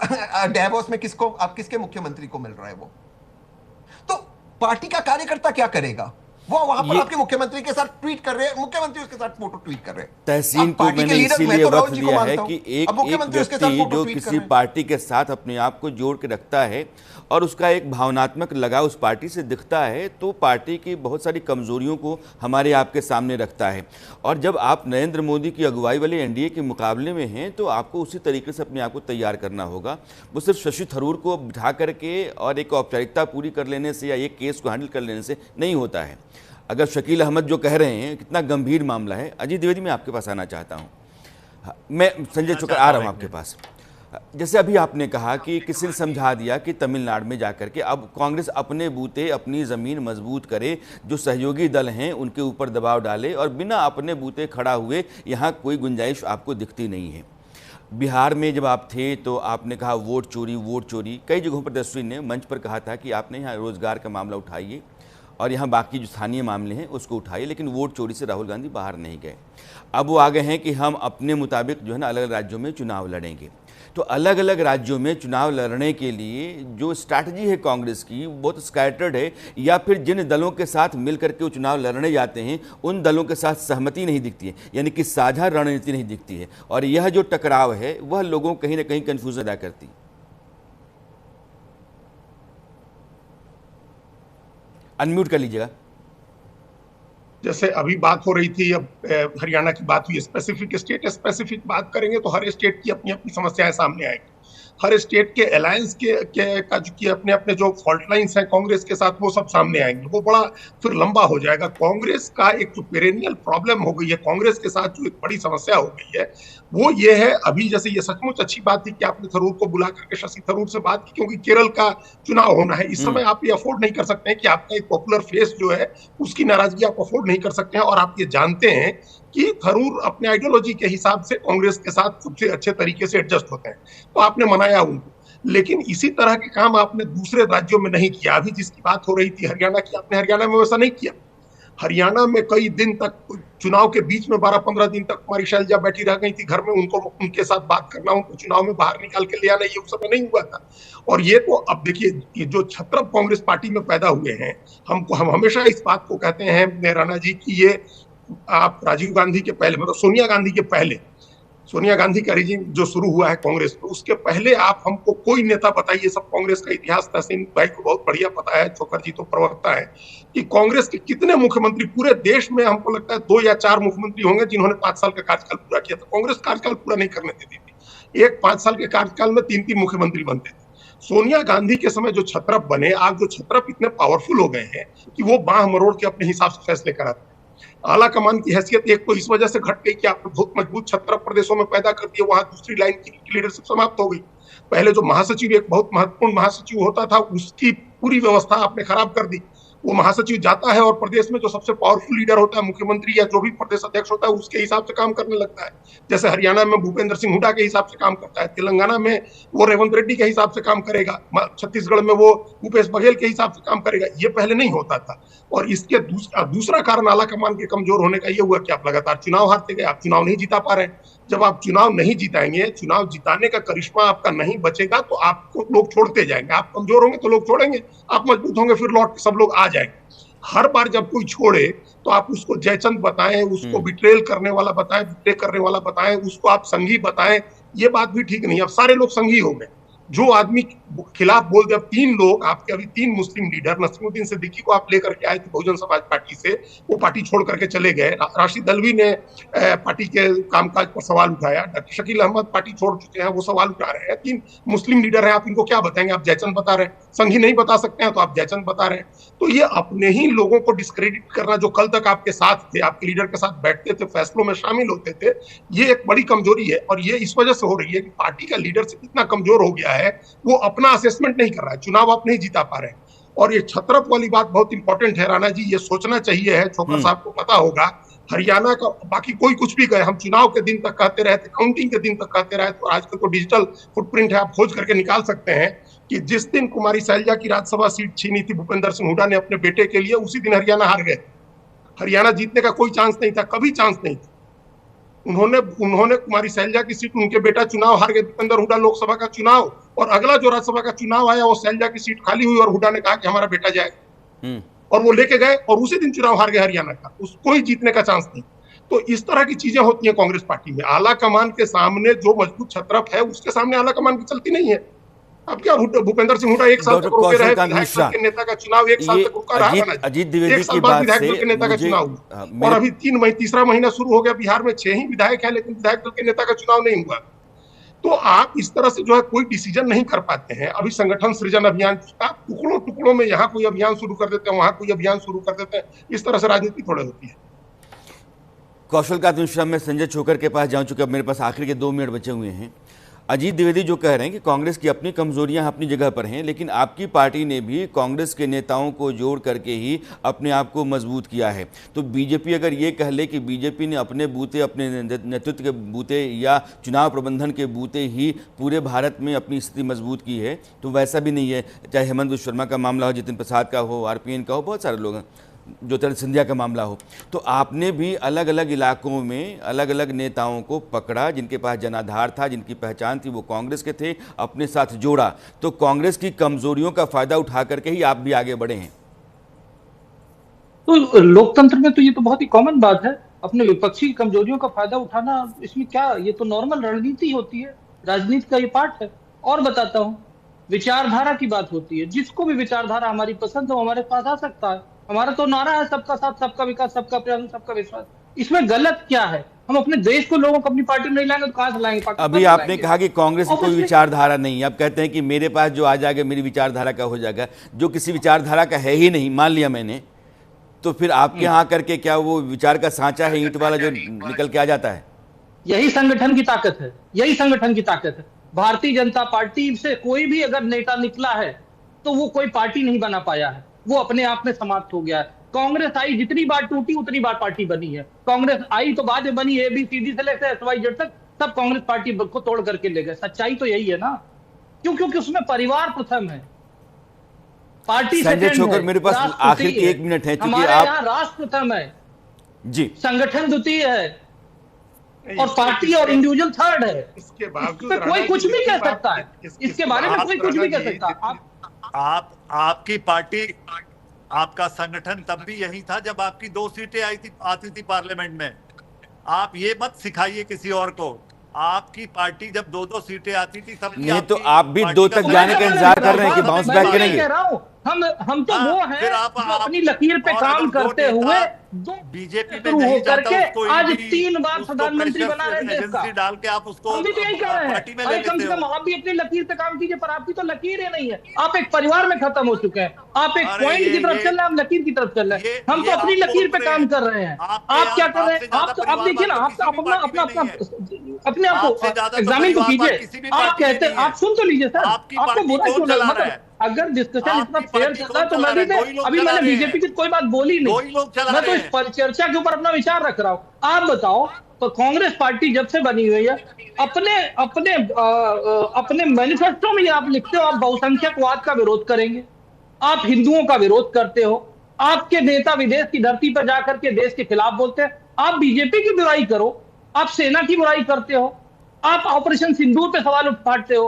डैवोस में किसके मुख्यमंत्री को मिल रहा है वो? तो पार्टी का कार्यकर्ता क्या करेगा? वो वहां पर आपके मुख्यमंत्री के साथ ट्वीट कर रहे हैं, मुख्यमंत्री उसके साथ फोटो ट्वीट कर रहे हैं। तहसीन को मैंने इसीलिए वक्त दिया है कि एक व्यक्ति जो किसी पार्टी के साथ अपने आप को जोड़ के रखता है और उसका एक भावनात्मक लगाव उस पार्टी से दिखता है, तो पार्टी की बहुत सारी कमजोरियों को हमारे आपके सामने रखता है। और जब आप नरेंद्र मोदी की अगुवाई वाले एनडीए के मुकाबले में हैं, तो आपको उसी तरीके से अपने आप को तैयार करना होगा। वो सिर्फ शशि थरूर को बिठा करके और एक औपचारिकता पूरी कर लेने से या एक केस को हैंडल कर लेने से नहीं होता है। अगर शकील अहमद जो कह रहे हैं कितना गंभीर मामला है, अजीत द्विवेदी मैं आपके पास आना चाहता हूं। मैं संजय चुकर आ रहा हूं आपके पास। जैसे अभी आपने कहा कि किसी ने समझा दिया कि तमिलनाडु में जाकर के अब कांग्रेस अपने बूते अपनी ज़मीन मजबूत करे, जो सहयोगी दल हैं उनके ऊपर दबाव डाले, और बिना अपने बूते खड़ा हुए यहाँ कोई गुंजाइश आपको दिखती नहीं है। बिहार में जब आप थे तो आपने कहा वोट चोरी। कई जगहों पर तेजस्वी ने मंच पर कहा था कि आपने यहाँ रोजगार का मामला उठाइए और यहाँ बाकी जो स्थानीय मामले हैं उसको उठाइए, लेकिन वोट चोरी से राहुल गांधी बाहर नहीं गए। अब वो आगे हैं कि हम अपने मुताबिक जो है ना अलग अलग राज्यों में चुनाव लड़ेंगे। तो अलग अलग राज्यों में चुनाव लड़ने के लिए जो स्ट्रैटेजी है कांग्रेस की बहुत स्कैटर्ड है, या फिर जिन दलों के साथ मिल करके वो चुनाव लड़ने जाते हैं उन दलों के साथ सहमति नहीं दिखती है, यानी कि साझा रणनीति नहीं दिखती है, और यह जो टकराव है वह लोगों को कहीं ना कहीं कन्फ्यूजन अदा करती है। अनम्यूट कर लीजिएगा। जैसे अभी बात हो रही थी, अब हरियाणा की बात हुई, स्पेसिफिक स्टेट स्पेसिफिक बात करेंगे तो हर स्टेट की अपनी अपनी समस्याएं सामने आएंगी। हर स्टेट के अलायंस के अपने अपने जो फॉल्ट लाइंस हैं कांग्रेस के साथ, वो सब सामने आएंगे। वो बड़ा फिर लंबा हो जाएगा। कांग्रेस का एक जो पेरेनियल प्रॉब्लम हो गई है, कांग्रेस के साथ जो एक बड़ी समस्या हो गई है, वो ये है। अभी जैसे ये सचमुच अच्छी बात थी कि आपने थरूर को बुला करके शशि थरूर से बात की, क्योंकि केरल का चुनाव होना है। इस समय आप ये अफोर्ड नहीं कर सकते हैं कि आपका एक पॉपुलर फेस जो है उसकी नाराजगी आप अफोर्ड नहीं कर सकते हैं। और आप ये जानते हैं कि थरूर अपने आइडियोलॉजी के हिसाब से कांग्रेस के साथ सबसे अच्छे तरीके से एडजस्ट होते हैं, तो आपने मनाया उनको। लेकिन इसी तरह के काम आपने दूसरे राज्यों में नहीं किया। अभी जिसकी बात हो रही थी हरियाणा की, आपने हरियाणा में वैसा नहीं किया। हरियाणा में कई दिन तक, चुनाव के बीच में 12-15 दिन तक हमारी शैलजा बैठी रह गई थी घर में, उनको उनके साथ बात करना, उनको चुनाव में बाहर निकाल के ले आना, ये उस समय नहीं हुआ था। और ये तो अब देखिए, ये जो छत्रप कांग्रेस पार्टी में पैदा हुए हैं, हम हमेशा इस बात को कहते हैं राणा जी की, ये आप राजीव गांधी के पहले, मतलब सोनिया गांधी के पहले, सोनिया गांधी का रिजीम जो शुरू हुआ है कांग्रेस में, उसके पहले आप हमको कोई नेता बताइए, सब कांग्रेस का इतिहास तहसीन भाई को बहुत बढ़िया पता है, चोकर जी तो प्रवक्ता है, कि कांग्रेस के कितने मुख्यमंत्री पूरे देश में, हमको लगता है 2 या 4 मुख्यमंत्री होंगे जिन्होंने 5 साल का कार्यकाल पूरा किया था। कांग्रेस कार्यकाल पूरा नहीं करने देती थी। एक 5 साल के कार्यकाल में 3-3 मुख्यमंत्री बनते थे। सोनिया गांधी के समय जो छत्रप बने, आज जो छत्रप इतने पावरफुल हो गए हैं कि वो बांह मरोड़ के अपने हिसाब से फैसले कराते हैं। आला कमान की हैसियत एक तो इस वजह से घट गई कि आपने बहुत मजबूत छत्रप प्रदेशों में पैदा कर दिया, वहां दूसरी लाइन की लीडरशिप समाप्त हो गई। पहले जो महासचिव, एक बहुत महत्वपूर्ण महासचिव होता था, उसकी पूरी व्यवस्था आपने खराब कर दी। वो महासचिव जाता है और प्रदेश में जो सबसे पावरफुल लीडर होता है, मुख्यमंत्री या जो भी प्रदेश अध्यक्ष होता है, उसके हिसाब से काम करने लगता है। जैसे हरियाणा में भूपेंद्र सिंह हुड्डा के हिसाब से काम करता है, तेलंगाना में वो रेवंत रेड्डी के हिसाब से काम करेगा, छत्तीसगढ़ में वो भूपेश बघेल के हिसाब से काम करेगा। ये पहले नहीं होता था। और इसके दूसरा कारण आला कमान के कमजोर होने का ये हुआ कि आप लगातार चुनाव हारते गए, आप चुनाव नहीं जीता पा रहे हैं। जब आप चुनाव नहीं जिताएंगे, चुनाव जिताने का करिश्मा आपका नहीं बचेगा, तो आपको लोग छोड़ते जाएंगे। आप कमजोर होंगे तो लोग छोड़ेंगे, आप मजबूत होंगे फिर लौट के सब लोग आ जाएंगे। हर बार जब कोई छोड़े तो आप उसको जयचंद बताएं, उसको बिट्रेल करने वाला बताएं, बिट्रे करने वाला बताएं, उसको आप संघी बताएं, ये बात भी ठीक नहीं। अब सारे लोग संघी हो गए। जो आदमी खिलाफ बोल दे, अब 3 लोग आपके, अभी 3 मुस्लिम लीडर, नसीमुद्दीन सिद्दीकी को आप लेकर के आए थे बहुजन समाज पार्टी से, वो पार्टी छोड़ करके चले गए। राशिद अल्वी ने पार्टी के कामकाज पर सवाल उठाया। डॉक्टर शकील अहमद पार्टी छोड़ चुके हैं, वो सवाल उठा रहे हैं। 3 मुस्लिम लीडर हैं, आप इनको क्या बताएंगे? आप जयचंद बता रहे हैं, संघी नहीं बता सकते हैं तो आप जयचंद बता रहे हैं। तो ये अपने ही लोगों को डिस्क्रेडिट करना, जो कल तक आपके साथ थे, आपके लीडर के साथ बैठते थे, फैसलों में शामिल होते थे, ये एक बड़ी कमजोरी है। और ये इस वजह से हो रही है कि पार्टी का लीडरशिप इतना कमजोर हो गया है, वो अपना असेसमेंट नहीं कर रहा है। चुनाव आप नहीं जीता पा रहे हैं। और ये छतरप वाली बात बहुत इंपॉर्टेंट है राणा जी, ये सोचना चाहिए है, छोकर साहब को पता होगा हरियाणा का, बाकी कोई कुछ भी कहे, हम चुनाव के दिन तक कहते रहे थे, काउंटिंग के दिन तक कहते रहे, तो आजकल तो डिजिटल फुटप्रिंट है, आप खोज करके निकाल सकते हैं कि जिस दिन कुमारी शैलजा की राज्यसभा सीट छीनी थी भूपेंद्र सिंह हुड्डा ने अपने बेटे के लिए, उसी दिन हरियाणा हार गए। हरियाणा जीतने का कोई चांस नहीं था, कभी चांस नहीं था। उन्होंने कुमारी शैलजा की सीट, उनके बेटा चुनाव हार गए, भूपेंद्र हुड्डा लोकसभा का चुनाव, और अगला जो राज्यसभा का चुनाव आया वो शैलजा की सीट खाली हुई और हुड्डा ने कहा कि हमारा बेटा जाएगा, और वो लेके गए और उसी दिन चुनाव हार गए हरियाणा का, उसको ही जीतने का चांस नहीं। तो इस तरह की चीजें होती हैं कांग्रेस पार्टी में। आला कमान के सामने जो मजबूत छत्रप है, उसके सामने आला कमान की चलती नहीं है। अब क्या भूपेंद्र सिंह हुड्डा एक साल तक रुके रहे, विधायक दल के नेता का चुनाव एक साल तक रुका रहा, अजीत द्विवेदी की बात विधायक दल के नेता का चुनाव हुआ, और अभी तीसरा महीना शुरू हो गया, बिहार में 6 ही विधायक है, लेकिन विधायक दल के नेता का चुनाव नहीं हुआ। तो आप इस तरह से जो है कोई डिसीजन नहीं कर पाते हैं। अभी संगठन सृजन अभियान टुकड़ों टुकड़ों में यहाँ कोई अभियान शुरू कर देते हैं, वहां कोई अभियान शुरू कर देते हैं, इस तरह से राजनीति थोड़ी होती है। कौशल का मिश्रा, मैं संजय छोकर के पास जा चुका, मेरे पास आखिर के 2 मिनट बचे हुए हैं। अजीत द्विवेदी जो कह रहे हैं कि कांग्रेस की अपनी कमजोरियां अपनी जगह पर हैं, लेकिन आपकी पार्टी ने भी कांग्रेस के नेताओं को जोड़ करके ही अपने आप को मजबूत किया है। तो बीजेपी अगर ये कह ले कि बीजेपी ने अपने बूते, अपने नेतृत्व के बूते या चुनाव प्रबंधन के बूते ही पूरे भारत में अपनी स्थिति मजबूत की है, तो वैसा भी नहीं है। चाहे हेमंत विश्व शर्मा का मामला हो, जितिन प्रसाद का हो, RPN का हो, बहुत सारे लोग हैं, ज्योतिरादित्य सिंधिया का मामला हो, तो आपने भी अलग अलग इलाकों में अलग अलग नेताओं को पकड़ा, जिनके पास जनाधार था, जिनकी पहचान थी, वो कांग्रेस के थे, अपने साथ जोड़ा। तो कांग्रेस की कमजोरियों का फायदा उठा करके ही आप भी आगे बढ़े हैं। तो लोकतंत्र में तो ये तो बहुत ही कॉमन बात है, अपने विपक्षी कमजोरियों का फायदा उठाना, इसमें क्या, ये तो नॉर्मल रणनीति होती है, राजनीति का ये पार्ट है। और बताता हूँ, विचारधारा की बात होती है, जिसको भी विचारधारा हमारी पसंद हो हमारे पास आ सकता है। हमारा तो नारा है सबका साथ, सबका विकास, सबका प्रयास, सबका विश्वास। इसमें गलत क्या है? हम अपने देश को, लोगों को अपनी पार्टी में नहीं लाएंगे तो कहां से लाएंगे? अभी आपने कहा कि कांग्रेस की कोई विचारधारा नहीं, आप कहते हैं कि मेरे पास जो आ जाएगा मेरी विचारधारा का हो जाएगा, जो किसी विचारधारा का है ही नहीं, मान लिया मैंने, तो फिर आपके यहाँ करके क्या वो विचार का सांचा है ईंट वाला जो निकल के आ जाता है? यही संगठन की ताकत है, यही संगठन की ताकत है। भारतीय जनता पार्टी से कोई भी अगर नेता निकला है तो वो कोई पार्टी नहीं बना पाया है, वो अपने आप में समाप्त हो गया है। कांग्रेस आई, जितनी बार टूटी उतनी बार पार्टी बनी है। कांग्रेस आई तो बाद में बनी, ABCD से लेकर SYZ तक सब कांग्रेस पार्टी को तोड़ करके ले गए। सच्चाई तो यही है ना, क्योंकि उसमें परिवार प्रथम है, पार्टी संजय छोकर, मेरे पास आखिर के 1 मिनट है, हमारे यहाँ राष्ट्र प्रथम है जी, संगठन द्वितीय है, और पार्टी और इंडिविजुअल थर्ड है। इसके बावजूद कोई कुछ भी कह सकता है, इसके बारे में कोई कुछ भी कह सकता है। आपकी पार्टी, आपका संगठन तब भी यही था जब आपकी 2 सीटें आती थी पार्लियामेंट में। आप ये मत सिखाइए किसी और को। आपकी पार्टी जब 2-2 सीटें आती थी तब नहीं, तो आप भी 2 तक जाने का इंतजार कर रहे हैं कि बाउंस बैक करेंगे। हम तो वो हैं जो अपनी लकीर पे काम करते हुए बीजेपी में नहीं जाता, उसको आज 3 बार प्रधानमंत्री बना रहे देश का, डाल के आप उसको हम भी तो यही कह रहे हैं। कम से कम आप भी अपनी लकीर पे काम कीजिए, पर आपकी तो लकीर ही नहीं है। आप एक परिवार में खत्म हो चुके हैं, आप एक पॉइंट की तरफ चल रहे हैं, हम लकीर की तरफ चल रहे हैं। हम तो अपनी लकीर पे काम कर रहे हैं, आप क्या कर रहे हैं? आप देखिए ना, आप अपने आप को एग्जामिन तो कीजिए। आप कहते हैं, आप सुन तो लीजिए सर, आपको बुरा क्यों लग रहा है? अगर डिस्कशन इतना फेयर चल रहा है तो मैं भी, अभी मैंने बीजेपी की कोई बात बोली नहीं, मैं तो इस चर्चा के ऊपर अपना विचार रख रहा हूँ। आप बताओ, तो कांग्रेस पार्टी जब से बनी हुई है, अपने मैनिफेस्टो में आप लिखते हो आप बहुसंख्यकवाद का विरोध करेंगे, आप हिंदुओं का विरोध करते हो, आपके नेता विदेश की धरती पर जाकर के देश के खिलाफ बोलते हैं। आप बीजेपी की बुराई करो, आप सेना की बुराई करते हो, आप ऑपरेशन सिंदूर पे सवाल उठाते हो,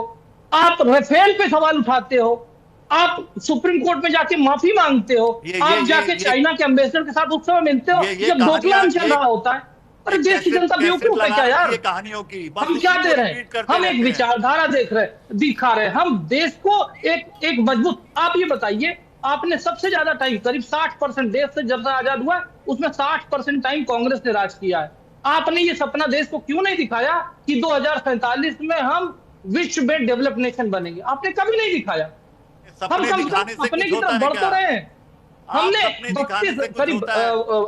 आप राफेल पे सवाल उठाते हो, आप सुप्रीम कोर्ट में जाके माफी मांगते हो, आप जाके चाइना के एम्बेसडर के साथ उस समय मिलते हो जब डोकलाम चल रहा होता है। अरे देश की जनता बेवकूफ है क्या यार? कहानियों की हम क्या दे रहे हैं? हम एक विचारधारा दिखा रहे हैं, हम देश को एक मजबूत। आप ये बताइए, आपने सबसे ज्यादा टाइम, करीब 60% देश से जब से आजाद हुआ उसमें 60% टाइम कांग्रेस ने राज किया है। आपने ये सपना देश को क्यों नहीं दिखाया कि 2047 में हम विश्व में डेवलप नेशन बनेंगे? आपने कभी नहीं दिखाया। हम अपने की तरफ बढ़ तो रहे हैं। हमने 32 करीब,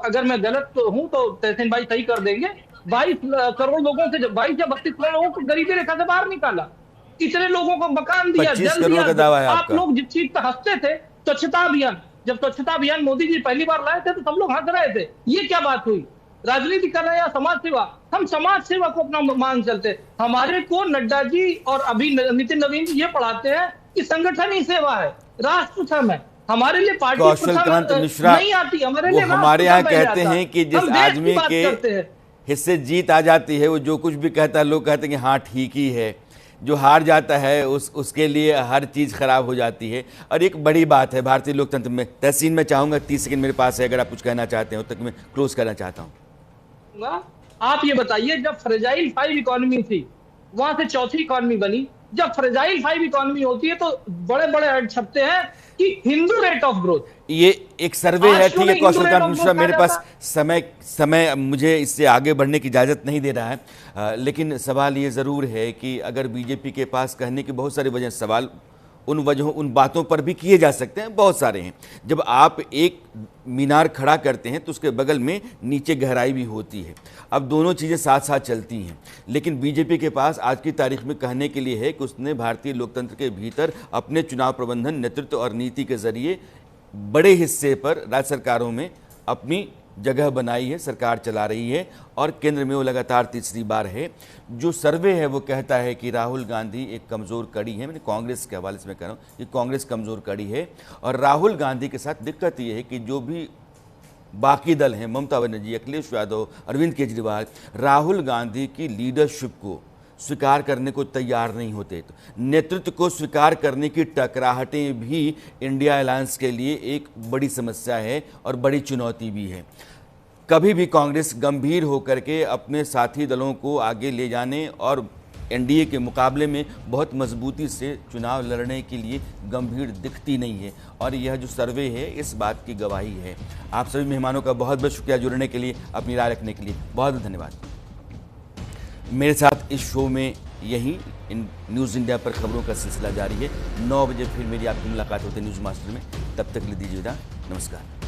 अगर मैं गलत हूं तो तहसीन भाई सही कर देंगे, 22 करोड़ लोगों से, 22 या 32 करोड़ लोगों को गरीबी रेखा से बाहर निकाला, इतने लोगों को मकान दिया, जल दिया। आप लोग जिस चीज पे हंसते थे स्वच्छता अभियान, जब स्वच्छता अभियान मोदी जी पहली बार लाए थे तो सब लोग हंस रहे थे, ये क्या बात हुई? राजनीति कर रहे हैं या समाज सेवा? हम समाज सेवा को अपना मान चलते। हमारे को नड्डा जी और अभी नितिन नवीन जी ये पढ़ाते हैं कि संगठन ही सेवा है, राष्ट्र धर्म है। हमारे लिए पार्टी कौशलकांत मिश्रा नहीं आती, हमारे वो लिए हमारे यहाँ राष्ट्र धर्म कहते पहले हैं आता। कि जिस हम देश की आदमी बात के करते हैं। हिस्से जीत आ जाती है वो जो कुछ भी कहता है लोग कहते हैं कि हाँ ठीक ही है, जो हार जाता है उसके लिए हर चीज़ खराब हो जाती है। और एक बड़ी बात है भारतीय लोकतंत्र में। तहसीन में चाहूँगा 30 सेकंड मेरे पास है, अगर आप कुछ कहना चाहते हो तक मैं क्लोज करना चाहता हूँ। आप ये बताइए, जब फ्रेजाइल 5 इकोनॉमी थी वहां से चौथी इकोनॉमी बनी। जब फ्रेजाइल 5 इकोनॉमी होती है तो बड़े बड़े ऐड छपते हैं कि हिंदू रेट ऑफ ग्रोथ। ये एक सर्वे है, ठीक है कौशलकांत मिश्रा, मेरे कहा पास समय मुझे इससे आगे बढ़ने की इजाज़त नहीं दे रहा है। लेकिन सवाल ये ज़रूर है कि अगर बीजेपी के पास कहने की बहुत सारी वजह, सवाल उन बातों पर भी किए जा सकते हैं, बहुत सारे हैं। जब आप एक मीनार खड़ा करते हैं तो उसके बगल में नीचे गहराई भी होती है। अब दोनों चीज़ें साथ साथ चलती हैं। लेकिन बीजेपी के पास आज की तारीख में कहने के लिए है कि उसने भारतीय लोकतंत्र के भीतर अपने चुनाव प्रबंधन, नेतृत्व और नीति के जरिए बड़े हिस्से पर राज्य सरकारों में अपनी जगह बनाई है, सरकार चला रही है और केंद्र में वो लगातार तीसरी बार है। जो सर्वे है वो कहता है कि राहुल गांधी एक कमज़ोर कड़ी है। मैंने कांग्रेस के हवाले से मैं कह रहा हूँ कि कांग्रेस कमज़ोर कड़ी है। और राहुल गांधी के साथ दिक्कत ये है कि जो भी बाकी दल हैं, ममता बनर्जी, अखिलेश यादव, अरविंद केजरीवाल, राहुल गांधी की लीडरशिप को स्वीकार करने को तैयार नहीं होते। तो नेतृत्व को स्वीकार करने की टकराहटें भी इंडिया अलायंस के लिए एक बड़ी समस्या है और बड़ी चुनौती भी है। कभी भी कांग्रेस गंभीर होकर के अपने साथी दलों को आगे ले जाने और एनडीए के मुकाबले में बहुत मजबूती से चुनाव लड़ने के लिए गंभीर दिखती नहीं है। और यह जो सर्वे है इस बात की गवाही है। आप सभी मेहमानों का बहुत बहुत शुक्रिया जुड़ने के लिए, अपनी राय रखने के लिए बहुत बहुत धन्यवाद। मेरे साथ इस शो में यही न्यूज़ इंडिया पर खबरों का सिलसिला जारी है। 9 बजे फिर मेरी आपकी मुलाकात होती है न्यूज़ मास्टर में। तब तक ले दीजिए विदा, नमस्कार।